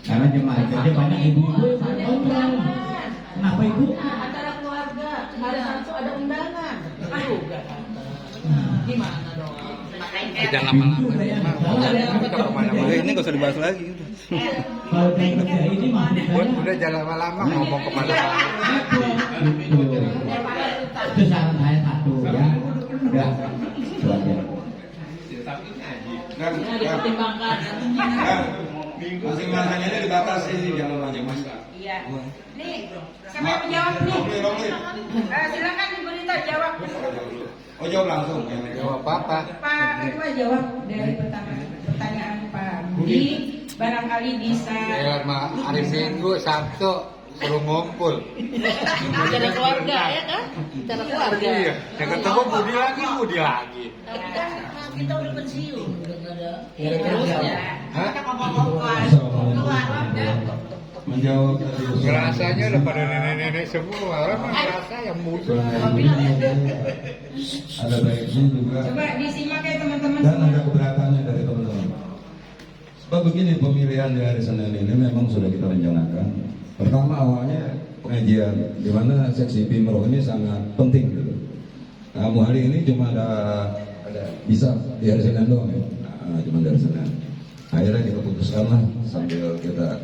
Speaker 8: Karena jemaah kerja banyak ibu-ibu yang kontrol. Kenapa ibu?
Speaker 5: acara keluarga, hari Sabtu ada undangan. Juga. Gimana dong?
Speaker 6: Jangan lama-lama. Kita kemana-mana.
Speaker 2: Ini nggak usah dibahas lagi.
Speaker 8: Kalau jam kerja ini maksud
Speaker 6: Bud,
Speaker 8: saya
Speaker 6: udah jangan lama-lama ngomong kemana-mana.
Speaker 8: itu saran saya satu ya. Udah, itu aja.
Speaker 5: Nah, dipertimbangkan.
Speaker 2: Masih mantannya dibatasi jangan macam-macam.
Speaker 7: Iya. Nih, siapa yang menjawab nih? Silakan Ibu Rita jawab.
Speaker 2: Oh jawab langsung.
Speaker 6: Jawab apa?
Speaker 7: Pak Ketua jawab dari pertanyaan Pak Budi. Barangkali bisa.
Speaker 6: Ya, hari Minggu, Sabtu suruh ngumpul.
Speaker 5: Acara keluarga ya kan? Acara keluarga.
Speaker 6: Iya, yang ketemu Budi lagi.
Speaker 5: Tapi kan kita udah pensiun, udah nggak ada.
Speaker 7: Terusnya.
Speaker 6: Hah?
Speaker 8: Menjawab tadi
Speaker 6: Rasanya udah pada nenek-nenek semua. Orang mah ngerasa yang muda.
Speaker 8: ada baiknya juga
Speaker 7: Coba disimak ya teman-teman
Speaker 8: dan
Speaker 7: semua.
Speaker 8: ada keberatannya dari teman-teman. Sebab begini, pemilihan di hari Senin ini memang sudah kita rencanakan. Pertama awalnya pengajian, di mana seksi Pimro ini sangat penting gitu. Nah, hari ini cuma ada bisa di hari Senin doang ya. Nah, cuma dari Senin. Akhirnya kita putuskan lah sambil kita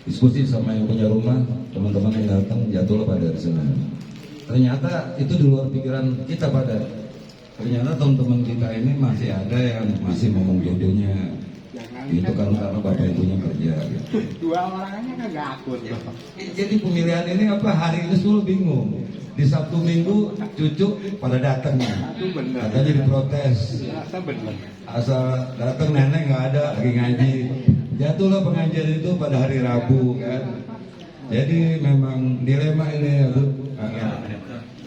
Speaker 8: diskusi sama yang punya rumah, teman-teman yang datang jatuhlah pada di sana. Ternyata itu di luar pikiran kita pada. Ternyata teman-teman kita ini masih ada yang masih ngomong jodohnya. Itu kan karena bapak ibunya kerja. Gitu.
Speaker 6: Dua orangnya kagak akut.
Speaker 8: Jadi pemilihan ini apa hari ini selalu bingung. Di Sabtu Minggu cucu pada datang.
Speaker 6: Itu benar.
Speaker 8: Katanya diprotes.
Speaker 6: Rasa benar.
Speaker 8: Asal datang nenek nggak ada lagi ngaji. Jatuhlah pengajian itu pada hari Rabu kan. Jadi memang dilema ini ya Bu.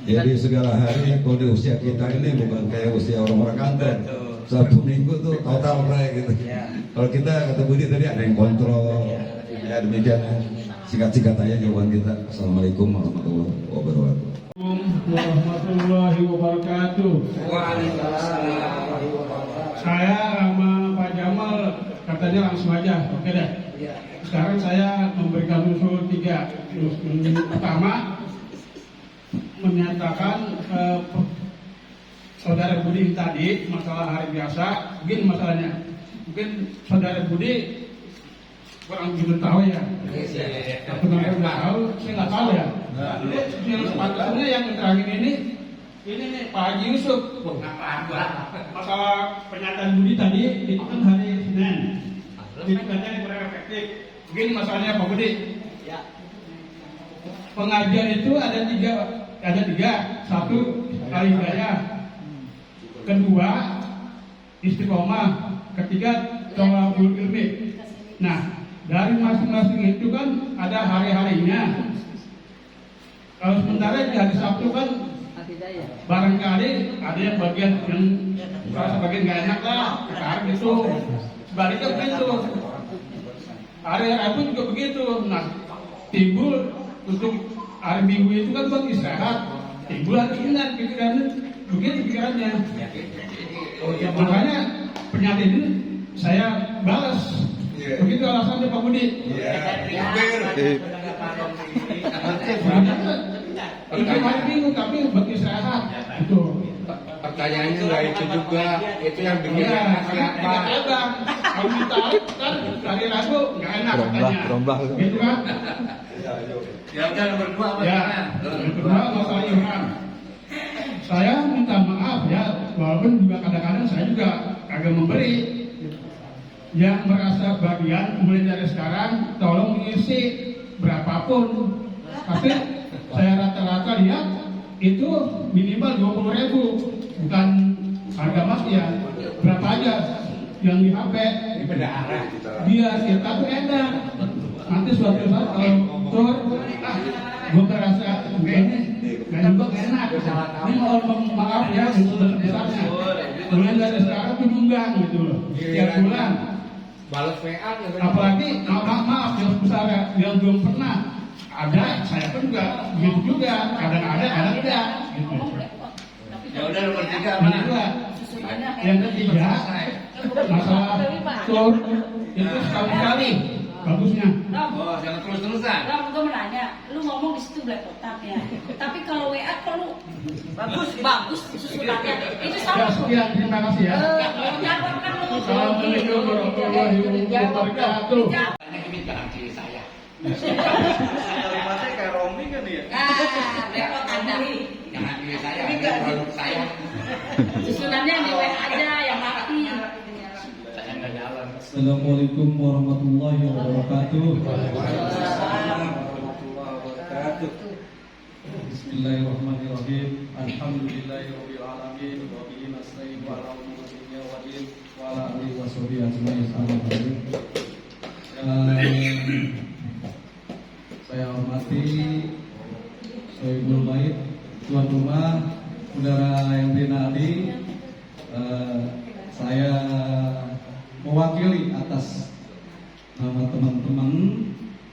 Speaker 8: Jadi segala hari kalau di usia kita ini bukan kayak usia orang-orang kantor. Sabtu Minggu tuh total break gitu. Kalau kita kata Budi tadi ada yang kontrol. Ya demikian. Singkat-singkat aja jawaban kita. Assalamualaikum warahmatullahi wabarakatuh.
Speaker 9: Warahmatullahi wabarakatuh. Saya sama Pak Jamal katanya langsung aja, oke deh. Sekarang saya memberikan usul 3. Usul pertama menyatakan saudara Budi tadi masalah hari biasa, begini masalahnya. Mungkin saudara Budi kurang begitu tahu ya. Aku nggak tahu, saya nggak tahu ya. Yang sepatutnya yang terakhir ini nih Pak Haji Yusuf. Masalah pernyataan Budi tadi itu kan hari Senin. Itu katanya kurang efektif. Begini masalahnya Pak Budi. Pengajian itu ada tiga. Satu al-hidayah, kedua istiqomah, ketiga thalabul ilmi. Nah, dari masing-masing itu kan ada hari-harinya. Kalau sementara di hari Sabtu kan barangkali ada yang bagian yang merasa bagian nggak enak lah, sekarang gitu. Sebaliknya begitu. Hari Rabu juga begitu. Nah, timbul untuk hari Minggu itu kan buat istirahat. Timbul hari ingat pikirannya, begitu pikirannya. Makanya pernyataan ini saya balas. Begitu alasannya Pak Budi. Itu hari Minggu tapi buat istirahat. Itu.
Speaker 6: Pertanyaannya nggak itu juga, itu yang bikin
Speaker 9: Apa? Kalau kita kan hari Rabu nggak enak katanya. Gitu kan?
Speaker 2: Ya udah nomor 2 apa?
Speaker 9: Ya, kedua masalah iman. Saya minta maaf ya, walaupun juga kadang-kadang saya juga agak memberi. Yang merasa bagian mulai dari sekarang tolong mengisi berapapun. Tapi saya rata-rata lihat itu minimal 20.000. Bukan harga mati ya, berapa aja yang di HP biar kita tuh enak. Nanti suatu saat kalau tur, gue merasa ini gak juga enak. Ini mohon maaf ya untuk besarnya. Mulai dari sekarang tuh diundang gitu loh, tiap bulan.
Speaker 6: balas WA.
Speaker 9: Apalagi maaf yang besar yang belum pernah ada, saya pun juga begitu juga. Kadang ada, kadang tidak. Gitu.
Speaker 2: Ya udah nomor 3
Speaker 9: Yang ketiga, masalah tur itu sekali-kali bagusnya.
Speaker 2: Oh, jangan terus-terusan.
Speaker 10: Ram, gue mau nanya, lu ngomong di situ black kotaknya. Tapi kalau WA perlu bagus susunannya. Itu
Speaker 9: Ya,
Speaker 10: sama.
Speaker 9: sekian, terima kasih ya.
Speaker 10: Jawab kan lu.
Speaker 9: Assalamualaikum warahmatullahi wabarakatuh.
Speaker 2: Kalimatnya kayak roaming kan ya?
Speaker 10: Black kotak nih.
Speaker 2: Jangan pilih saya,
Speaker 10: Ini enggak
Speaker 2: produk saya.
Speaker 10: Susunannya di WA aja yang mati.
Speaker 2: Saya nggak jalan.
Speaker 1: Assalamualaikum warahmatullahi wabarakatuh. Bismillahirrahmanirrahim. Alhamdulillahirabbil alamin wa bihi nasta'in ala umuri dunya wa din wa ala alihi washabihi ajmain. Saya hormati Sohibul Bait, tuan rumah, saudara yang dinali. Saya mewakili atas nama teman-teman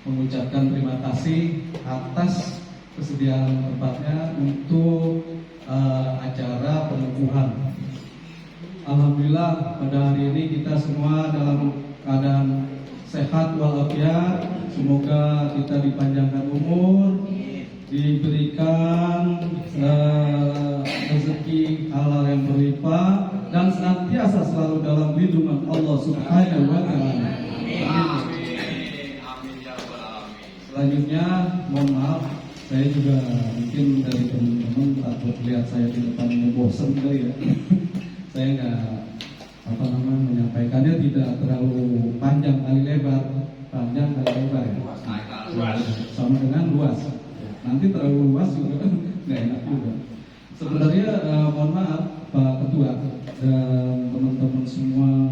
Speaker 1: mengucapkan terima kasih atas kesediaan tempatnya untuk acara pengukuhan. Alhamdulillah pada hari ini kita semua dalam keadaan sehat walafiat. Semoga kita dipanjangkan umur, diberikan rezeki halal yang berlimpah dan senantiasa selalu dalam lindungan Allah Subhanahu wa taala. Amin.
Speaker 11: sebelumnya mohon maaf, saya juga mungkin dari teman-teman takut lihat saya di depan bosan kali ya. Saya nggak menyampaikannya tidak terlalu panjang kali lebar ya. Sama dengan luas. Nanti terlalu luas juga nggak enak juga. Sebenarnya mohon maaf Pak Ketua dan teman-teman semua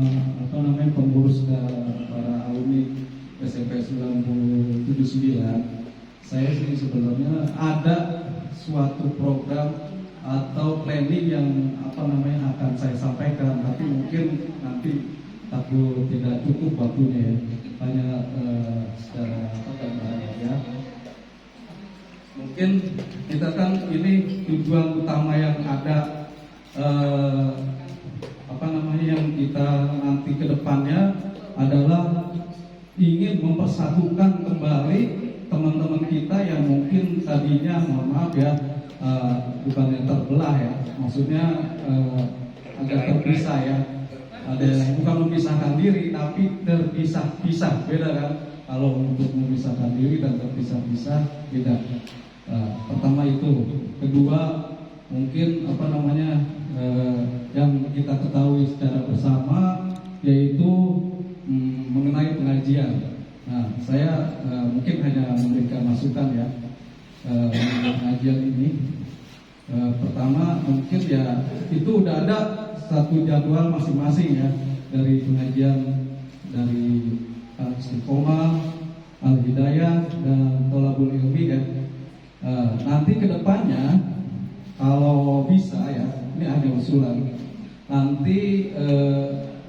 Speaker 11: pengurus dan para alumni SMP 979, saya sih sebenarnya ada suatu program atau planning yang akan saya sampaikan, tapi mungkin nanti takut tidak cukup waktunya ya, hanya secara gambaran ya. Mungkin kita kan ini tujuan utama yang ada yang kita nanti ke depannya adalah ingin mempersatukan kembali teman-teman kita yang mungkin tadinya mohon maaf ya bukannya terbelah ya, maksudnya agak terpisah ya. Ada bukan memisahkan diri tapi terpisah-pisah, beda kan? Kalau untuk memisahkan diri dan terpisah-pisah beda. Pertama itu, kedua mungkin yang kita ketahui secara bersama yaitu mengenai pengajian. Nah, saya mungkin hanya memberikan masukan ya pengajian ini. Pertama mungkin ya itu udah ada satu jadwal masing-masing ya dari pengajian dari Istiqomah, Al-Hidayah dan Tholabul Ilmi ya. Nanti kedepannya kalau bisa ya, ini ada usulan. Nanti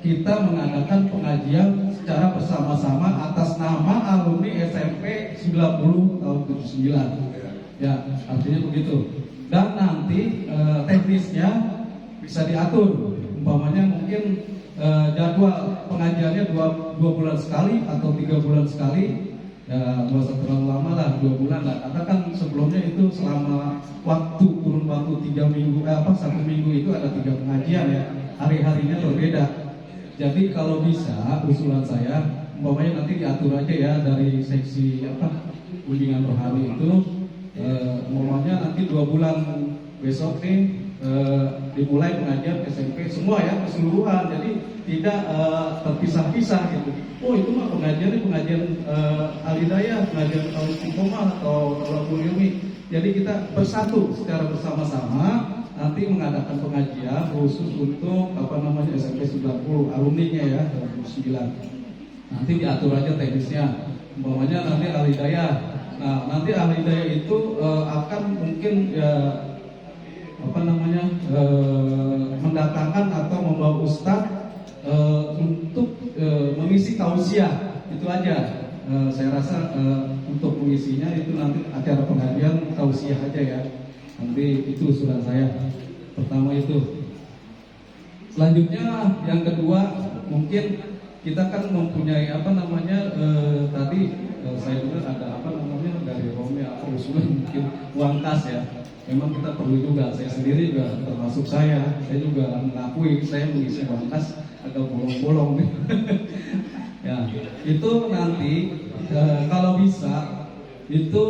Speaker 11: kita mengadakan pengajian secara bersama-sama atas nama alumni SMP 90 tahun 79. Ya, artinya begitu. Dan nanti teknisnya bisa diatur. Umpamanya mungkin jadwal pengajiannya 2 bulan sekali atau 3 bulan sekali. Ya, nggak usah terlalu lama lah, 2 bulan lah. Karena kan sebelumnya itu selama kurun waktu 1 minggu itu ada 3 pengajian ya. Hari-harinya berbeda. Jadi kalau bisa usulan saya, umpamanya nanti diatur aja ya dari seksi bimbingan rohani itu, umpamanya nanti 2 bulan besok nih dimulai pengajian SMP semua ya keseluruhan, jadi tidak terpisah-pisah gitu. Oh itu mah pengajian Al-Hidayah, pengajian Istiqomah atau Tholabul Ilmi. Jadi kita bersatu secara bersama-sama nanti mengadakan pengajian khusus untuk SMP 90 alumninya ya 2009. Nanti diatur aja teknisnya. Umpamanya nanti Al-Hidayah. Nah, nanti Al-Hidayah itu akan mungkin mendatangkan atau membawa ustadz untuk mengisi tausiah. Itu aja. Saya rasa untuk mengisinya itu nanti acara pengajian tausiah aja ya. Nanti itu usulan saya. Pertama itu. Selanjutnya yang kedua mungkin kita kan mempunyai tadi saya dengar ada dari Romi atau usulan mungkin uang kas ya. Memang kita perlu juga, saya sendiri juga termasuk saya juga mengakui saya mengisi uang kas agak bolong-bolong. Ya, itu nanti kalau bisa itu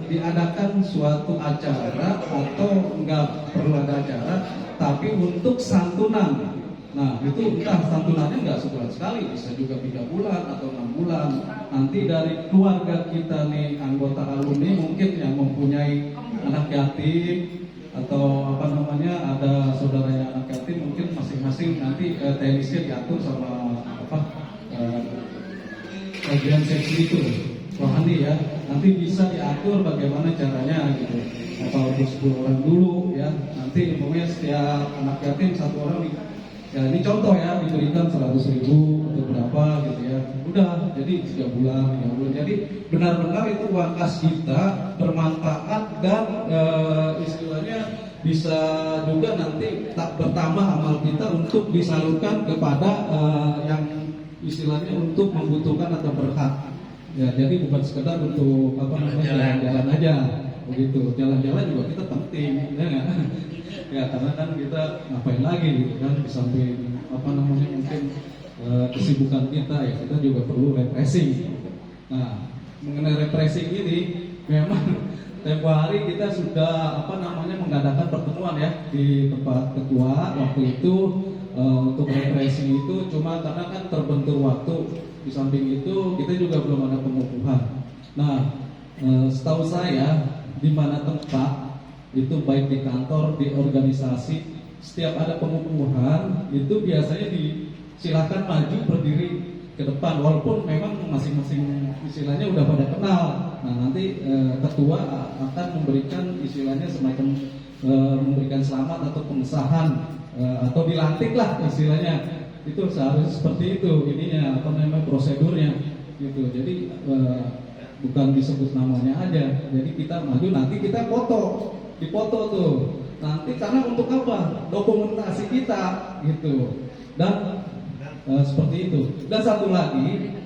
Speaker 11: diadakan suatu acara atau enggak perlu ada acara, tapi untuk santunan. Nah, itu entah santunannya enggak sebulan sekali, bisa juga 3 bulan atau 6 bulan. Nanti dari keluarga kita nih anggota alumni mungkin yang mempunyai anak yatim atau ada saudaranya anak yatim, mungkin masing-masing nanti teknisnya diatur sama bagian seksi itu rohani ya. Nanti bisa diatur bagaimana caranya gitu. Apa untuk 10 orang dulu ya. Nanti umpamanya setiap anak yatim 1 orang ya ini contoh ya diberikan 100.000 atau berapa gitu ya. Udah jadi 3 bulan. Jadi benar-benar itu uang kas kita bermanfaat dan istilahnya bisa juga nanti tak bertambah amal kita untuk disalurkan kepada yang istilahnya untuk membutuhkan atau berhak. Ya, jadi bukan sekedar untuk jalan-jalan aja begitu. Jalan-jalan juga kita penting, ya nggak? Ya karena kan kita ngapain lagi gitu kan, di samping mungkin kesibukan kita ya kita juga perlu refreshing. Nah mengenai represi ini memang tempo hari kita sudah mengadakan pertemuan ya di tempat ketua waktu itu untuk represi itu, cuma karena kan terbentur waktu. Di samping itu kita juga belum ada pengukuhan. Nah, setahu saya di mana tempat itu, baik di kantor, di organisasi, setiap ada pengukuhan itu biasanya silakan maju berdiri ke depan, walaupun memang masing-masing istilahnya udah pada kenal. Nah, nanti ketua akan memberikan istilahnya semacam memberikan selamat atau pengesahan atau dilantik lah istilahnya. Itu seharusnya seperti itu ininya prosedurnya gitu. Jadi bukan disebut namanya aja. Jadi kita maju, nanti kita dipoto tuh. Nanti karena untuk apa? Dokumentasi kita gitu. Dan seperti itu. Dan satu lagi,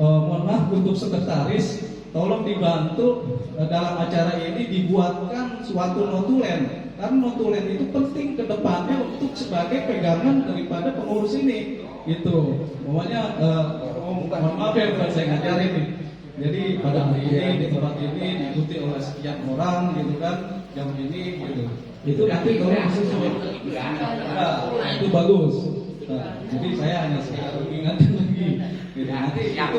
Speaker 11: mohon maaf untuk sekretaris, tolong dibantu dalam acara ini dibuatkan suatu notulen. Karena notulen itu penting ke depannya untuk sebagai pegangan daripada pengurus ini, gitu. Pokoknya mohon maaf ya bukan saya ngajarin nih. Jadi pada hari ini di tempat ini diikuti oleh sekian orang, gitu kan, jam ini, gitu. Itu nanti tolong disusun. Nah, itu bagus. Nah, jadi saya hanya sekedar ingatkan lagi. Gitu.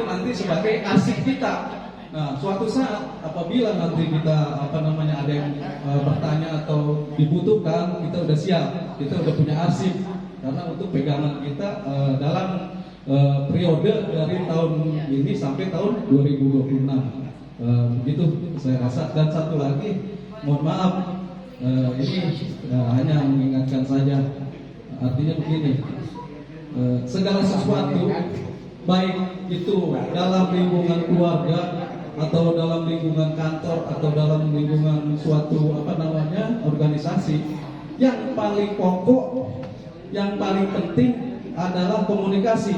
Speaker 11: Nanti sebagai arsip kita. Nah, suatu saat apabila nanti kita ada yang bertanya atau dibutuhkan, kita udah siap, kita udah punya arsip. Karena untuk pegangan kita dalam periode dari tahun ini sampai tahun 2026. Begitu saya rasa. Dan satu lagi, mohon maaf, ini hanya mengingatkan saja. Artinya begini, segala sesuatu, baik itu dalam lingkungan keluarga atau dalam lingkungan kantor atau dalam lingkungan suatu organisasi, yang paling pokok, yang paling penting adalah komunikasi.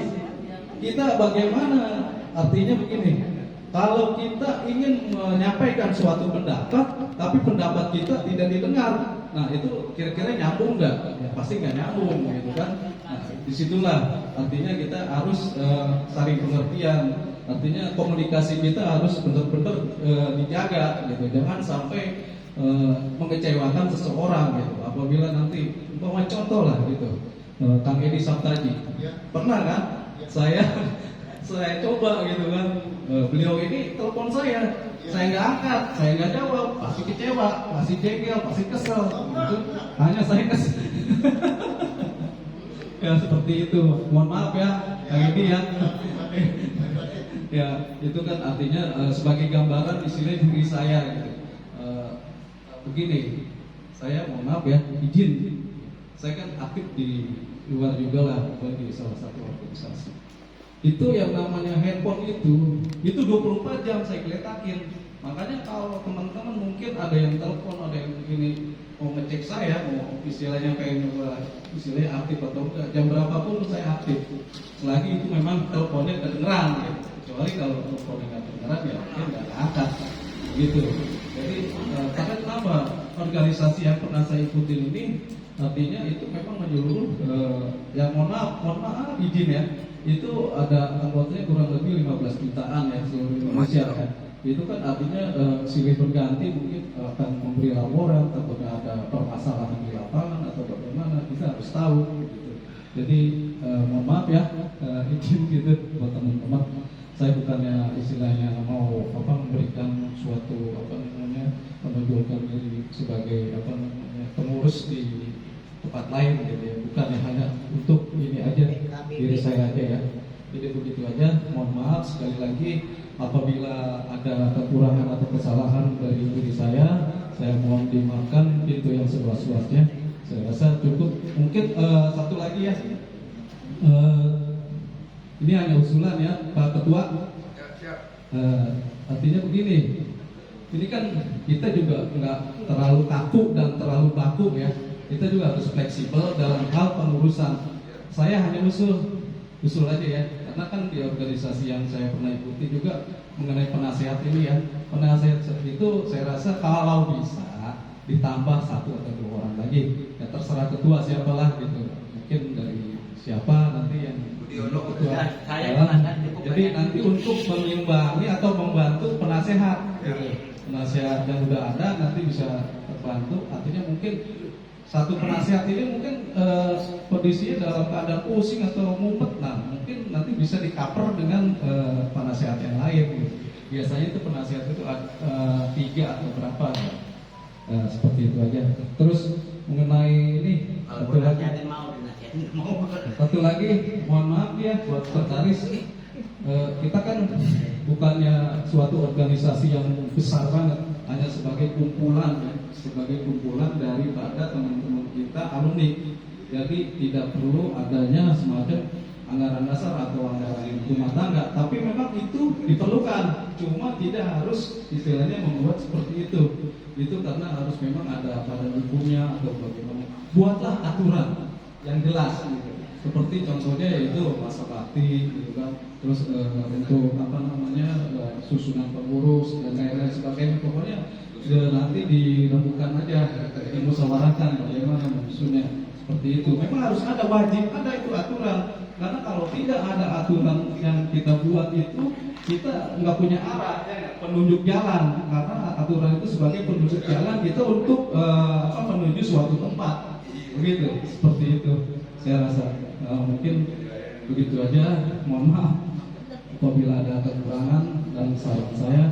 Speaker 11: Kita bagaimana? Artinya begini, kalau kita ingin menyampaikan suatu pendapat tapi pendapat kita tidak didengar, nah itu kira-kira nyambung nggak? Ya, pasti nggak nyambung, gitu kan? Nah, disitulah artinya kita harus saling pengertian. Artinya komunikasi kita harus benar-benar dijaga, gitu. Jangan sampai mengecewakan seseorang, gitu. Apabila nanti umpama contoh lah, gitu, Kang Edi Saptaji, pernah kan? Saya coba, gitu kan. Beliau ini telepon saya nggak angkat, saya nggak jawab, pasti kecewa, pasti jengkel, pasti kesel. Gitu. Hanya saya kesel. Ya seperti itu. Mohon maaf ya, Kang Edi ya. Ya, itu kan artinya sebagai gambaran istilah diri saya, gitu. Begini, saya mohon maaf ya, izin. Saya kan aktif di luar juga lah, di salah satu organisasi. Itu yang namanya handphone itu 24 jam saya geletakin. Makanya kalau teman-teman mungkin ada yang telepon, ada yang ini mau ngecek saya, mau istilahnya kayak istilahnya aktif atau enggak, jam berapapun saya aktif. Selagi itu memang teleponnya kedengeran, gitu. Kecuali kalau teleponnya nggak kedengeran ya mungkin nggak angkat, gitu. Jadi karena kenapa organisasi yang pernah saya ikutin ini artinya itu memang menyeluruh, yang mohon maaf izin ya, itu ada anggotanya kurang lebih 15 jutaan ya seluruh Indonesia kan. Itu kan artinya silih berganti mungkin akan memberi laporan atau ada permasalahan di lapangan atau bagaimana, kita harus tahu, gitu. Jadi mohon maaf ya, izin gitu buat teman-teman. Saya bukannya istilahnya mau memberikan suatu menunjukkan diri sebagai pengurus di tempat lain, gitu ya. Bukan ya, hanya untuk ini aja, diri saya aja ya. Jadi begitu aja. Mohon maaf sekali lagi apabila ada kekurangan atau kesalahan dari diri saya mohon dimaafkan, itu yang seluas-luasnya. Saya rasa cukup. Mungkin satu lagi ya. Ini hanya usulan ya, Pak Ketua. Artinya begini, ini kan kita juga nggak terlalu kaku dan terlalu baku ya. Kita juga harus fleksibel dalam hal pengurusan. Saya hanya usul aja ya, karena kan di organisasi yang saya pernah ikuti juga mengenai penasehat ini ya. Penasehat itu saya rasa kalau bisa ditambah 1 atau 2 orang lagi. Ya terserah ketua siapalah gitu. Mungkin dari siapa nanti yang
Speaker 5: Budiono, saya pernah kan cukup
Speaker 11: Jadi nanti untuk mengimbangi atau membantu penasehat, gitu. Penasehat yang udah ada nanti bisa terbantu. Artinya mungkin satu penasehat ini mungkin kondisinya dalam keadaan pusing atau mumet, nah mungkin nanti bisa di-cover dengan penasehat yang lain. Gitu. Biasanya itu penasehat itu 3 atau berapa, seperti itu aja. Terus mengenai ini satu lagi, mohon maaf ya buat sekretaris, kita kan bukannya suatu organisasi yang besar banget, hanya sebagai kumpulan ya, sebagai kumpulan daripada teman-teman kita alumni. Jadi tidak perlu adanya semacam anggaran dasar atau anggaran rumah tangga, tapi memang itu diperlukan, cuma tidak harus istilahnya membuat seperti itu. Itu karena harus memang ada badan hukumnya atau bagaimana. Buatlah aturan yang jelas gitu. Seperti contohnya yaitu masa bakti gitu kan. Terus untuk apa namanya susunan pengurus dan lain-lain sebagainya. Pokoknya nanti dirembukan aja, dimusyawarahkan bagaimana menyusunnya. Seperti itu. Memang harus ada, wajib ada itu aturan. Karena kalau tidak ada aturan yang kita buat itu, kita nggak punya arah, penunjuk jalan. Karena aturan itu sebagai penunjuk jalan kita untuk menuju suatu tempat, begitu. Seperti itu, saya rasa mungkin begitu aja. Mohon maaf apabila ada kekurangan dan saran saya.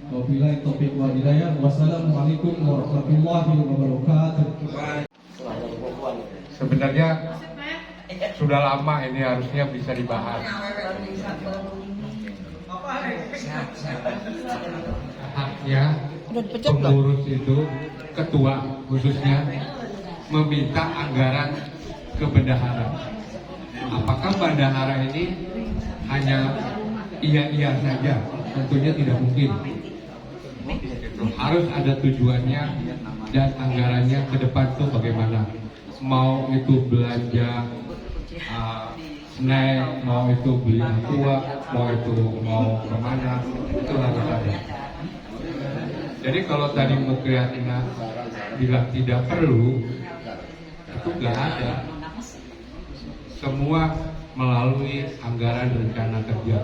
Speaker 11: Wabillahi taufiq wal hidayah. Wassalamualaikum warahmatullahi wabarakatuh.
Speaker 6: Sebenarnya sudah lama ini harusnya bisa dibahas. Haknya pengurus itu, ketua khususnya, meminta anggaran ke bendahara. Apakah bendahara ini hanya iya-iya saja? Tentunya tidak mungkin. Harus ada tujuannya dan anggarannya ke depan tuh bagaimana. Mau itu belanja snack, mau itu beli aqua, mau kemana, itu harus ada. Jadi kalau tadi Mukriatina bilang tidak perlu, itu nggak ada. Semua melalui anggaran rencana kerja.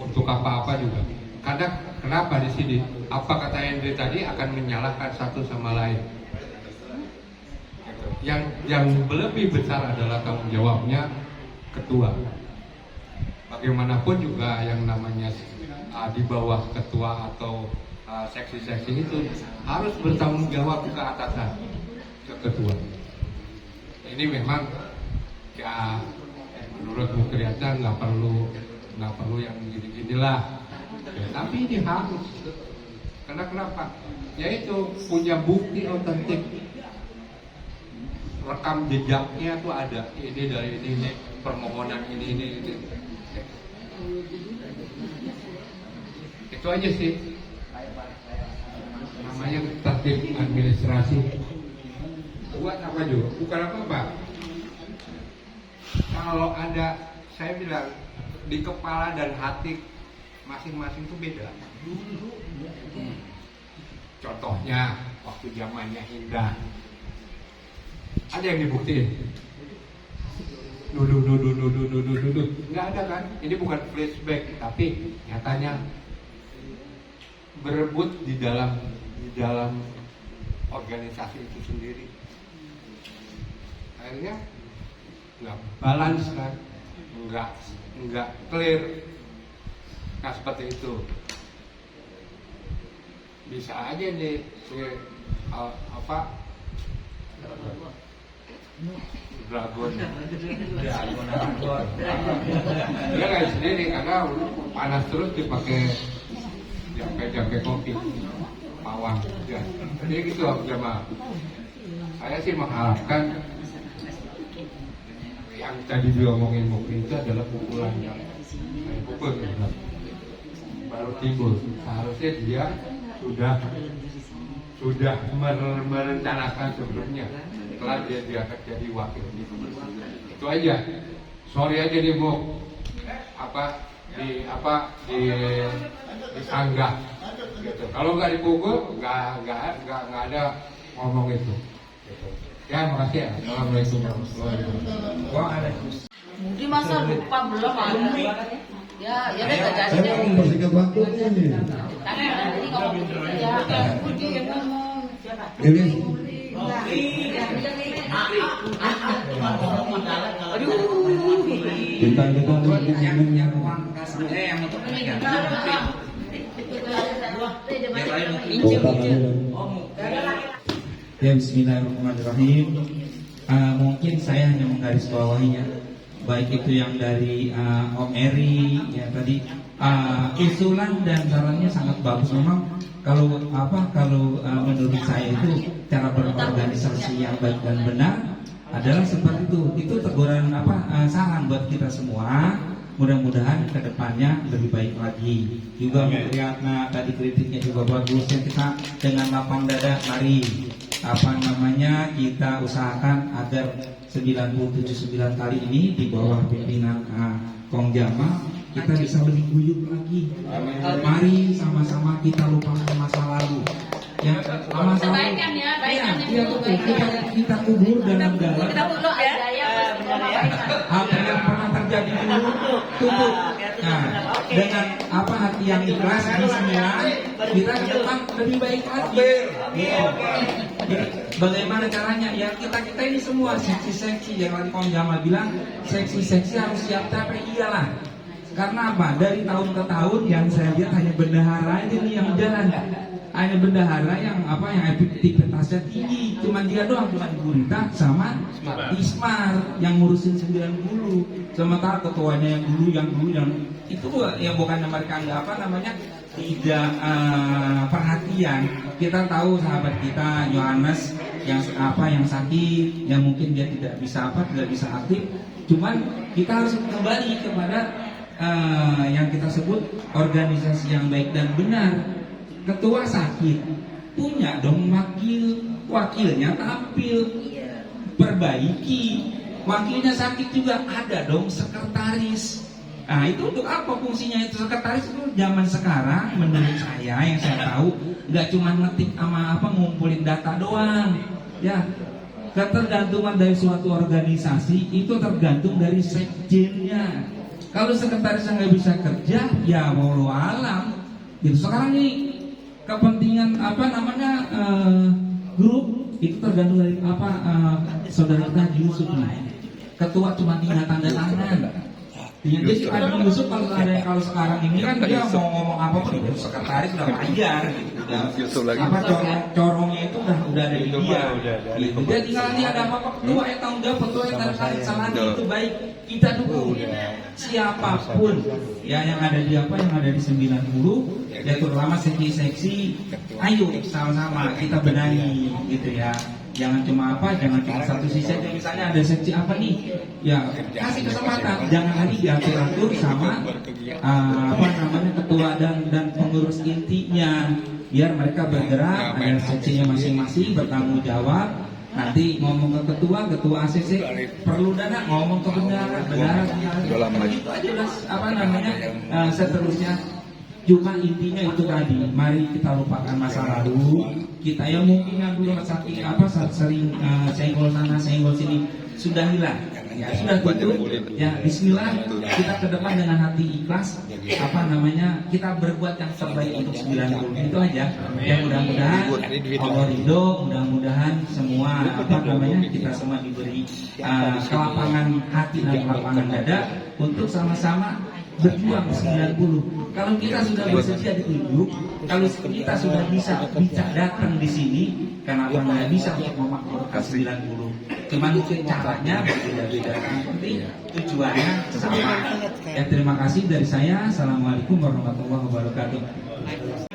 Speaker 6: Untuk apa-apa juga. Karena kenapa di sini? Apa kata Hendri tadi akan menyalahkan satu sama lain. Yang lebih besar adalah tanggung jawabnya ketua. Bagaimanapun juga yang namanya di bawah ketua atau seksi-seksi itu harus bertanggung jawab ke atasan, ke ketua. Ini memang ya menurut Mukriata nggak perlu yang gini-ginilah. Ya, tapi ini harus. Karena kenapa? Yaitu punya bukti otentik. Rekam jejaknya tuh ada, ini dari ini permohonan ini. Itu aja sih, namanya tertib administrasi. Buat apa juga? Bukan apa-apa. Kalau ada, saya bilang di kepala dan hati masing-masing tuh beda. Contohnya waktu zamannya Indah. Ada yang dibuktiin? Nuduh. Nggak ada kan? Ini bukan flashback, tapi nyatanya berebut di dalam organisasi itu sendiri. Akhirnya nggak balance kan? Nggak clear. Nah seperti itu. Bisa aja nih Dragon. Dia kayak sendiri karena panas terus dipakai jangkai kopi pawang. Ya. Jadi gitu jamaah. Saya sih mengharapkan yang tadi diomongin Mukri itu adalah pukulannya. Pukul baru timbul. Seharusnya dia sudah merencanakan sebelumnya. Setelah dia diangkat jadi wakil. Itu aja. Sorry aja nih Bu. Disanggah. Gitu. Kalau nggak dipukul, nggak ada ngomong itu. Gitu. Ya, makasih ya. Assalamualaikum warahmatullahi wabarakatuh.
Speaker 5: Budi masa lupa belum ada. Ya, ya udah jadi
Speaker 8: Saya
Speaker 5: deh.
Speaker 8: mau mempersingkat waktu ini.
Speaker 5: Jadi ngomong ya, Budi yang ngomong.
Speaker 8: Ini bintang-bintang yang
Speaker 7: untuk
Speaker 3: Ya, bismillahirrahmanirrahim. Mungkin saya hanya menggarisbawahinya, baik itu yang dari Om Eri ya tadi, usulan dan sarannya sangat bagus. Memang kalau menurut saya itu cara berorganisasi yang baik dan benar adalah seperti itu. Itu teguran saran buat kita semua. Mudah-mudahan kedepannya lebih baik lagi. Juga melihat tadi kritiknya juga bagus. Yang kita dengan lapang dada, mari kita usahakan agar 97 kali ini di bawah pimpinan Kong Jamal kita bisa lebih guyup lagi. Mari sama-sama kita lupakan masa lalu. Yang masa lalu, kita kubur dalam-dalam. Apa yang pernah terjadi dulu tutup. Nah, dengan hati yang ikhlas, bismillah, kita ke depan lebih baik lagi. Bagaimana caranya? Ya kita ini semua seksi-seksi yang tadi Kong Jamal bilang, seksi-seksi harus siap capek, iyalah. Karena apa? Dari tahun ke tahun yang saya lihat hanya bendahara ini yang jalan. Hanya bendahara yang efektivitasnya tinggi, cuma dia doang, cuma Gurita sama Ismar yang ngurusin 90. Sementara ketuanya yang dulu itu ya bukan mereka nggak tidak perhatian. Kita tahu sahabat kita Yohanes yang sakit, yang mungkin dia tidak bisa aktif. Cuman kita harus kembali kepada yang kita sebut organisasi yang baik dan benar. Ketua sakit, punya dong wakilnya tampil, perbaiki. Wakilnya sakit juga ada dong sekretaris. Nah itu untuk apa fungsinya itu sekretaris itu zaman sekarang menurut saya yang saya tahu nggak cuma ngetik ngumpulin data doang. Ya, ketergantungan dari suatu organisasi itu tergantung dari sekjennya. Kalau sekretarisnya nggak bisa kerja, ya walau alam. Gitu sekarang nih. Kepentingan grup itu tergantung dari saudara kita Yusuf nih. Ketua cuma tinggal tanda tangan. Jadi Haji Yusuf kalau sekarang ini kan dia mau ngomong apapun itu sekretaris udah wajar gitu. Corongnya itu udah ada di dia. Gitu. Dia tinggal nanti ada apa-apa ketua yang tanggung jawab, ketua yang tanda tangan kesalahan itu baik kita dukung. Siapapun ya yang ada di yang ada di 90 ya terutama seksi-seksi, ayo sama-sama kita benahi gitu ya. Jangan cuma satu sisi aja. Misalnya ada seksi ya kasih kesempatan, jangan lagi diatur-atur sama ketua dan pengurus intinya, biar mereka bergerak, ada seksinya masing-masing bertanggung jawab. Nanti ngomong ke ketua ACC perlu dana, ngomong ke bendara itu aja seterusnya. Cuma intinya itu tadi, mari kita lupakan masa lalu. Kita yang mungkin yang dulu sering senggol sana senggol sini sudah hilang. Ya sudah gitu. Ya Bismillah, kita ke depan dengan hati ikhlas. Kita berbuat yang terbaik untuk 90. Itu aja. Yang mudah-mudahan Allah ridho, mudah-mudahan semua kita semua diberi kelapangan hati dan kelapangan dada untuk sama-sama berjuang 90. Kalau kita sudah bersedia ditunjuk, kalau kita sudah bisa datang di sini, kenapa nggak bisa untuk memakmurkan 90? Cuman mungkin caranya berbeda-beda, yang penting tujuannya sama. Ya terima kasih dari saya. Assalamualaikum warahmatullahi wabarakatuh.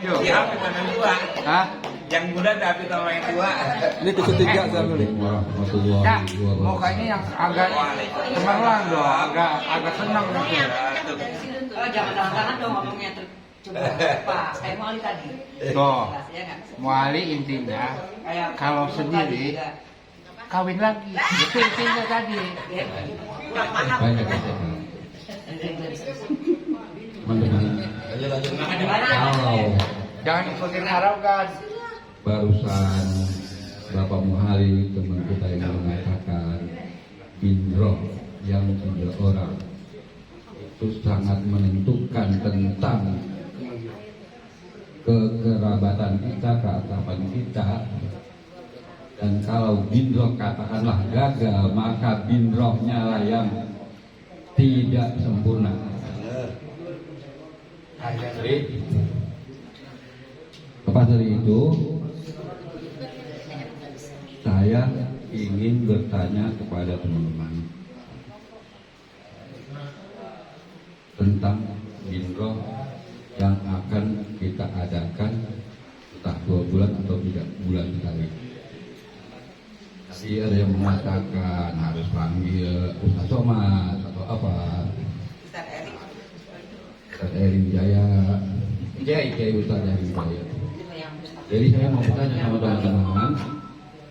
Speaker 12: Siapa yang tua? Yang muda tapi sama yang tua.
Speaker 8: Ini ketiga saya beli.
Speaker 12: Mukanya yang agak cemerlang dong, agak senang gitu.
Speaker 10: Jangan dong ngomongnya coba kayak Muali tadi.
Speaker 12: Muali intinya kalau sendiri kawin lagi. Itu intinya tadi. Jangan ikutin arogan.
Speaker 13: Barusan Bapak Muhali teman kita yang mengatakan Indro yang 3 orang itu sangat menentukan tentang kekerabatan kita, keakraban kita. Dan kalau binroh katakanlah gagal, maka binrohnya lah yang tidak sempurna. Jadi lepas dari itu, saya ingin bertanya kepada teman-teman tentang binroh yang akan kita adakan entah 2 bulan atau 3 bulan sekali. Tadi ada yang mengatakan harus panggil Ustaz Somad atau apa, Ustaz Erin Jaya, Kiai Ustaz Erin Jaya. Jadi saya mau bertanya sama teman-teman,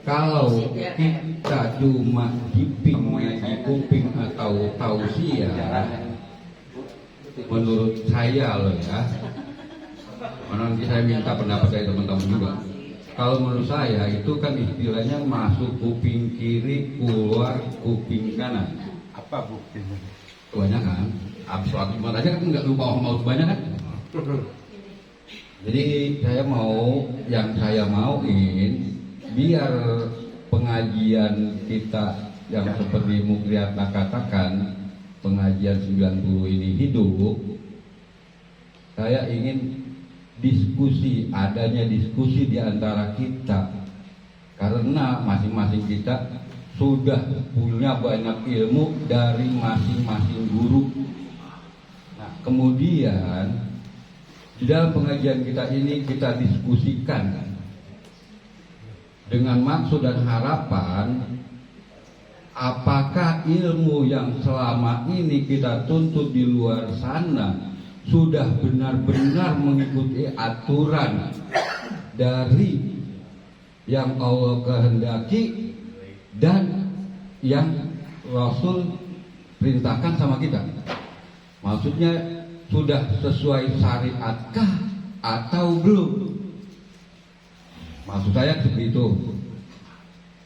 Speaker 13: kalau kita cuma giping ngaji kuping atau tausiah, menurut saya loh ya, nanti saya minta pendapat dari teman-teman juga. Kalau menurut saya itu kan istilahnya masuk kuping kiri, keluar kuping kanan.
Speaker 6: Apa buktinya?
Speaker 13: Kebanyakan, habis sholat Jumat aja kan nggak lupa mau kebanyakan. Jadi yang saya mauin biar pengajian kita yang seperti Mukriatna katakan, pengajian 90 ini hidup. Saya ingin adanya diskusi di antara kita, karena masing-masing kita sudah punya banyak ilmu dari masing-masing guru. Nah, kemudian di dalam pengajian kita ini kita diskusikan dengan maksud dan harapan, apakah ilmu yang selama ini kita tuntut di luar sana sudah benar-benar mengikuti aturan dari yang Allah kehendaki dan yang Rasul perintahkan sama kita. Maksudnya sudah sesuai syariatkah atau belum? Maksud saya seperti itu.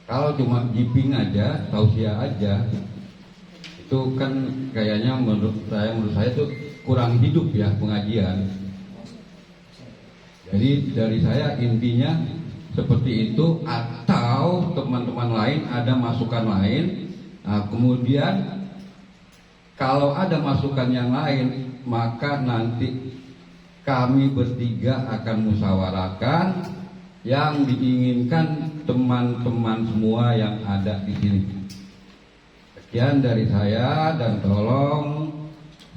Speaker 13: Kalau cuma giping aja, tausiah aja, itu kan kayaknya menurut saya itu kurang hidup ya pengajian. Jadi dari saya intinya seperti itu, atau teman-teman lain ada masukan lain. Nah, kemudian kalau ada masukan yang lain, maka nanti kami bertiga akan musyawarahkan yang diinginkan teman-teman semua yang ada di sini. Sekian dari saya, dan tolong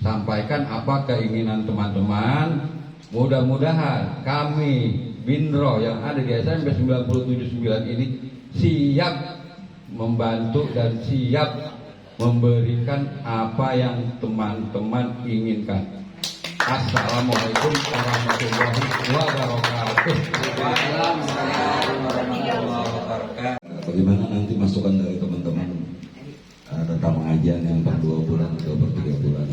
Speaker 13: sampaikan apa keinginan teman-teman. Mudah-mudahan kami Binro yang ada di SMP 979 ini siap membantu dan siap memberikan apa yang teman-teman inginkan. Assalamualaikum warahmatullahi wabarakatuh.
Speaker 8: Bagaimana nanti masukan dari teman-teman tentang pengajian yang per 2 bulan atau per 3 bulan?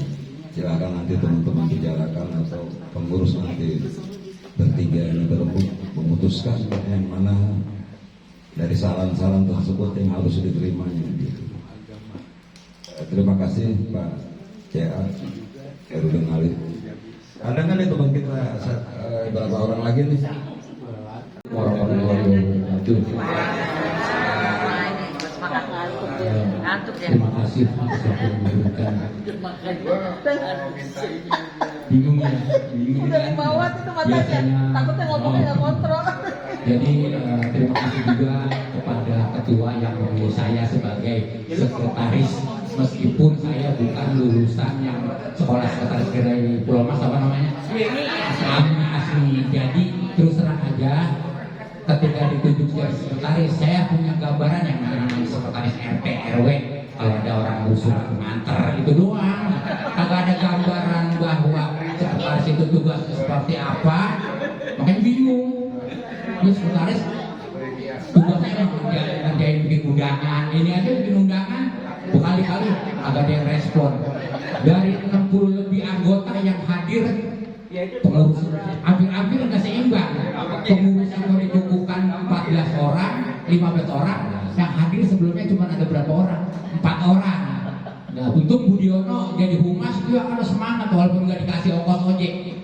Speaker 8: Silakan nanti teman-teman bicarakan, atau pengurus nanti bertiga ini berembuk memutuskan yang mana dari saran-saran tersebut yang harus diterimanya. Terima kasih Pak C.A. Herudin Ali. Ada kan nih teman kita berapa orang lagi nih? Warahmatullahi wabarakatuh.
Speaker 1: Terima kasih sudah memberikan. Bingung ya, bingung.
Speaker 5: Udah lewat itu matanya, takutnya ngomongnya nggak kontrol.
Speaker 1: Jadi terima kasih juga kepada ketua yang memilih saya sebagai sekretaris, meskipun saya bukan lulusan yang sekolah sekretaris dari Pulau Mas, apa namanya? Asli. Jadi terus terang aja, ketika ditunjuk jadi sekretaris, saya punya gambaran yang namanya sekretaris RT RW. Kalau ada orang usul nganter itu doang, kagak ada gambaran bahwa sekretaris itu tugasnya seperti apa. Makanya bingung. Terus sekretaris tugasnya ngerjain bikin undangan, ini aja bikin undangan berkali-kali agak ada yang respon. Dari 60 lebih anggota yang hadir, pengurus hampir nggak seimbang. Pengurus yang dicukupkan 14 orang, 15 orang, yang hadir sebelumnya cuma ada berapa orang? 4 orang. Nggak
Speaker 14: Budiono jadi humas dia ada semangat walaupun nggak dikasih ongkos ojek.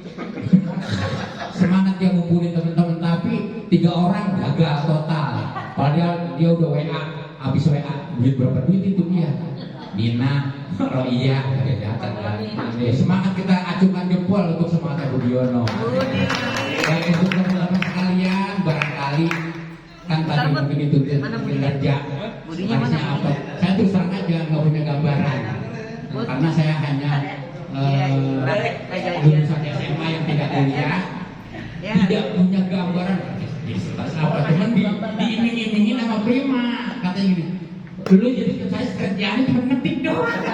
Speaker 14: Semangat dia ngumpulin teman-teman, tapi 3 orang gagal total. Padahal dia udah WA, habis WA duit berapa duit itu dia? Nina, Roia, ya, semangat kita acungkan jempol untuk semangat Budiono. Dan untuk teman-teman sekalian barangkali kan tadi mungkin itu kinerja harusnya apa? Saya terus terang aja nggak punya gambaran karena saya hanya lulusan SMA yang tidak kuliah, tidak punya gambaran apa cuman diiming-imingin sama Prima katanya gini, dulu jadi saya kerjaan cuma ngetik doang,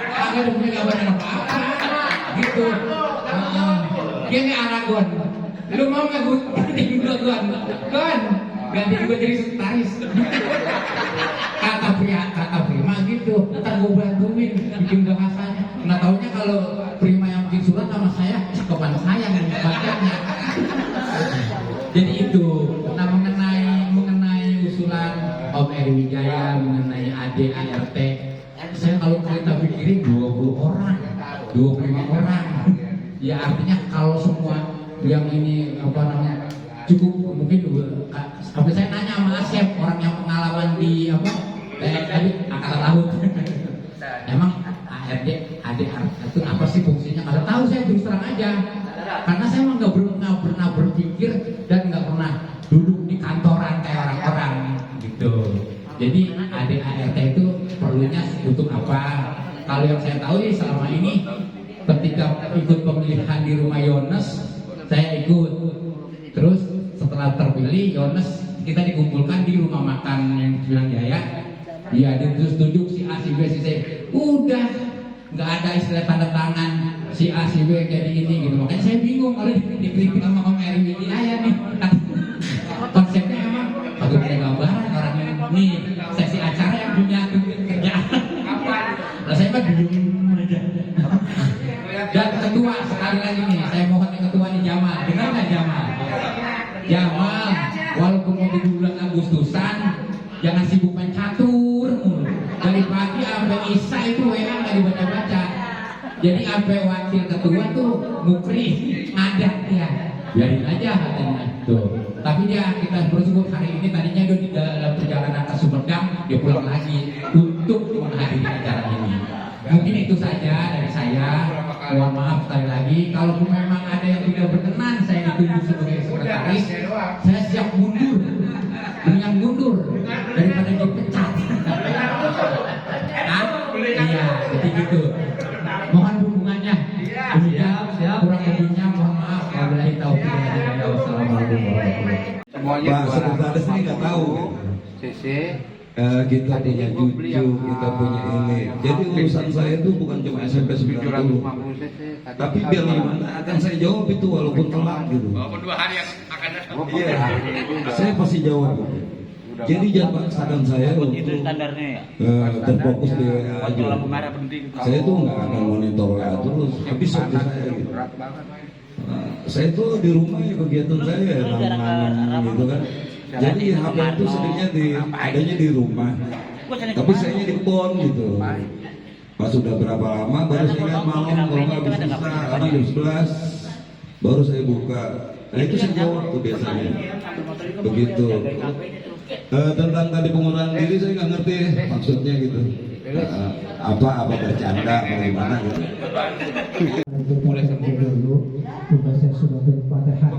Speaker 14: agak punya gambaran apa-apa gitu. Dia nggak Aragon, lu mau nggak gue ganti gue Gon, ganti gue jadi sekretaris. Kata Prima gitu, ntar gue bantuin bikin bahasanya. Nggak taunya kalau Prima yang bikin surat sama saya, cakepan saya yang bacanya. Jadi itu, nah mengenai usulan Om Eri Wijaya mengenai ADART, saya kalau kita pikirin 20 orang, 25 orang, ya artinya kalau semua yang ini apa namanya cukup mungkin sampai saya nanya sama Asep, orang yang pengalaman di apa tadi angkatan laut, emang ARD itu apa sih fungsinya? Kalau tahu saya terus terang aja, karena saya emang nggak pernah berpikir dan nggak pernah duduk di kantoran kayak orang-orang gitu. Jadi ADART itu perlunya untuk apa? Kalau yang saya tahu sih selama ini ketika ikut pemilihan di rumah Yones, saya ikut. Terus setelah terpilih Yones, kita dikumpulkan di rumah makan yang Bilang Jaya. Iya, terus duduk si A, si B, si C. Udah nggak ada istilah tanda tangan si A, si B jadi ini gitu. Makanya saya bingung kalau dikritik sama Om Eri Wijaya nih. Konsepnya emang bagus punya gambaran orang yang nih sesi acara yang punya kerjaan. Lah saya mah diem aja. Dan ketua sekali lagi nih, saya mohon yang ketua nih Jamal. Dengar nggak Jamal? Jamal, walaupun mau di bulan Agustusan, jangan sibuk main catur mulu. Dari pagi sampai Isya itu WA nggak dibaca-baca. Jadi sampai wakil ketua tuh mukri ngadat dia. Biarin aja katanya tuh. Tapi dia kita bersyukur hari ini tadinya dia di dalam perjalanan ke Sumedang, dia pulang lagi untuk menghadiri acara ini. Mungkin itu saja dari saya. Mohon maaf sekali lagi kalau memang ada yang tidak berkenan saya ditunjuk sebagai sekretaris, saya siap mundur. Mendingan mundur daripada dipecat. Iya, jadi gitu. Mohon dukungannya. Siap. Kurang lebihnya mohon maaf. Wabillahi taufiq wal hidayah. Wassalamualaikum warahmatullahi wabarakatuh.
Speaker 8: Pak sekretaris ini nggak tahu. Kita punya jujur, kita punya ini. Jadi urusan saya itu bukan cuma SMP 90, tapi biar gimana akan saya jawab itu walaupun telat gitu.
Speaker 12: Walaupun 2 hari yang akan datang.
Speaker 8: Iya, saya pasti jawab. Jadi jangan saran saya untuk terfokus di WA aja. Saya tuh nggak akan monitor WA terus, habis waktu saya gitu. Saya tuh di rumah ya kegiatan saya nanam gitu kan. Jadi HP itu sebenarnya adanya di rumah, tapi saya di kebon gitu. Pas sudah berapa lama baru saya ingat malam kalau nggak habis isya, habis jam 11 baru saya buka. Nah itu saya jawab tuh biasanya. Begitu. Tentang tadi pengunduran diri saya nggak ngerti maksudnya gitu. Apa bercanda bagaimana gitu.
Speaker 15: Boleh dulu membaca surah Al-Fatihah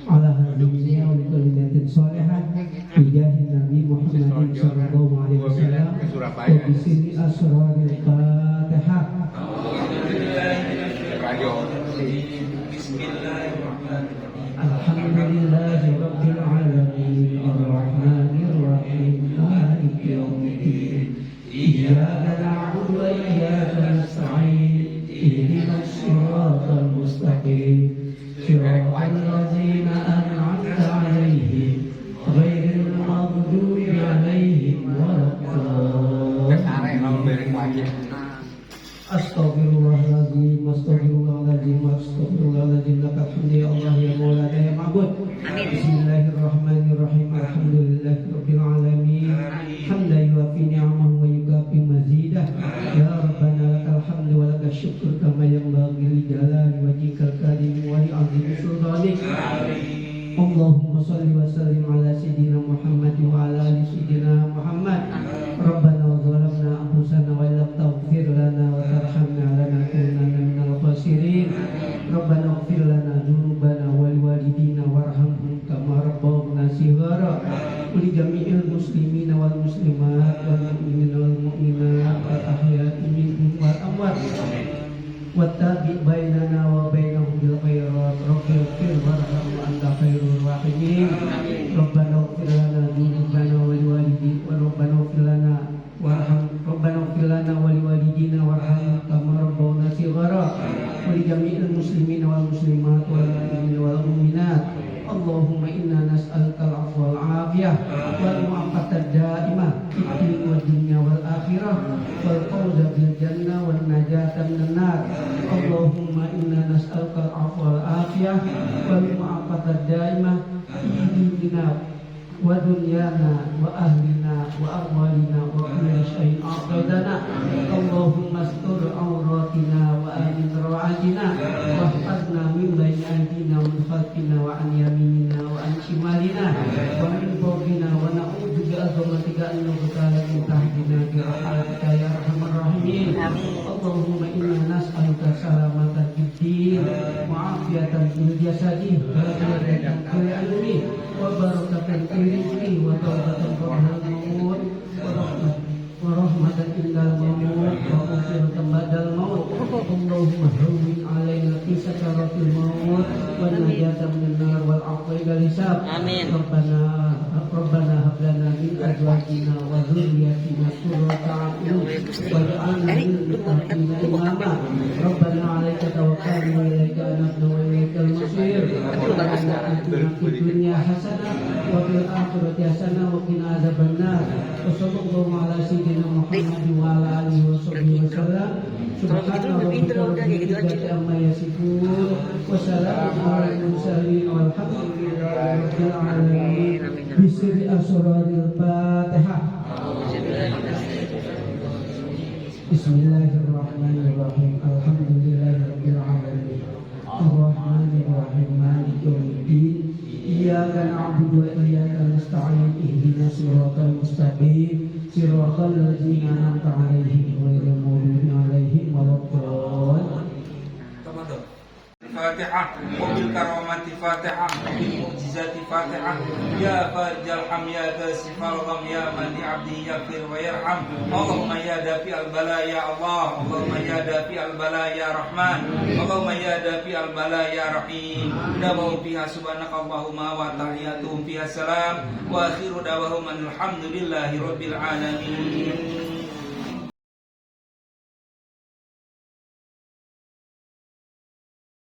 Speaker 15: ala hadhihi wa likulli niyatin shalihah bijahi Nabi Muhammadin sallallahu alaihi wasallam wa bisiri asraril Fatihah. Alhamdulillahi rabbil alamin arrahmanir rahim maliki yaumiddin iyyaka na'budu wa iyyaka nasta'in ihdinas siratal mustaqim siratal ladzina an'amta 'alaihim ghairil maghdubi 'alaihim waladdallin. Astaghfirullahaladzim, astaghfirullahaladzim, astaghfirullahaladzim. Lakal hamdu ya Allah ya Maulana ya Ma'bud. Bismillahirrahmanirrahim. Alhamdulillahirabbil alamin. Hamdan yuwafi ni'amahu wa yukafi mazidah. Ya Rabbana lakal hamdu Allahumma salli wa sallim ala sayyidina Muhammad wa ala ali sayyidina Muhammad. Rabbana zalamna anfusana wa lam taghfir lana wa tarhamna lanakunanna minal khasirin. Rabbana ighfir lana dzunubana wa liwalidina warhamhum kama rabbawna shighara. Li jami'il muslimina wal muslimat wal mu'minina wal mu'minat wal ahya'i minhum wal amwat. Wattabi bainana wa bainahum bil khairat. Rabbil ighfir warham wa anta khairur rahimin. Rabbana ighfir lana dzunubana wa liwalidina wa rabbana ighfir lana warham. Rabbana ighfir lana wa liwalidina warham kama rabbawna shighara. Wa li jami'il muslimina wal muslimat wal mu'minina wal mu'minat. Allahumma inna nas'aluka al-'afwa wal 'afiyah wal mu'afata daimah fid din wad dunya wal akhirah wal fawza bil jannah wan najata minan nar. Allahumma inna nas'aluka al-'afwa wal 'afiyah wal mu'afata daimah fid dinina wa dunyana wa ahlina wa amwalina wa kulli shay'in a'tadana. Allahumma astur awratina wa amin rawatina wa hafazna min bayni aydina wa min khalfina wa an yaminina wa an shimalina wa min fawqina wa na'udzu bi azamatika an nughtala min tahtina bi rahmatika ya arhamar rahimin. Allahumma inna nas'aluka salamatan fid din wa afiyatan fil jasadi wa rahmatan fil ilmi wa barakatan fil rizqi wa tawbatan qabla al-maut wa rahmatan indal maut wa maghfiratan ba'dal maut. Allahumma hawwin 'alaina fi sakaratil maut wa najatan minan nar wal 'afwa wal hisab. Amin. Rabbana hab lana min azwajina wa dhurriyyatina qurrata a'yun waj'alna lil muttaqina imama. Rabbana 'alaika tawakkalna wa ilaika anabna wa ilaikal masir. Rabbana atina fid dunya hasanah wa fil akhirati hasanah wa qina adzabannar. Wa sallallahu ala sayyidina Muhammad wa ala alihi wa sahbihi wasallam. Subhana rabbika rabbil izzati amma yasifun wa salamun alal mursalin walhamdulillahi rabbil alamin. Bisri asraril Fatihah. Bismillahirrahmanirrahim. Alhamdulillahirabbil alamin. Arrahmanir rahim. Maliki yaumiddin. Iyyaka na'budu wa iyyaka nasta'in. Ihdinas siratal mustaqim. Siratal ladzina an'amta 'alaihim ghairil maghdubi 'alaihim waladdallin.
Speaker 12: Fatihah, mobil karamati Fatihah, mobil mukjizati Fatihah. Ya farjal ham ya kasifal gham ya man li abdi yaghfir wa yarham. Allahumma ya dafi al bala ya Allah. Allahumma ya dafi al bala ya Rahman. Allahumma ya dafi al bala ya Rahim. Dawu fiha subhanakallahumma wa tahiyatuhum fiha salam wa akhiru dawahum alhamdulillahi rabbil alamin.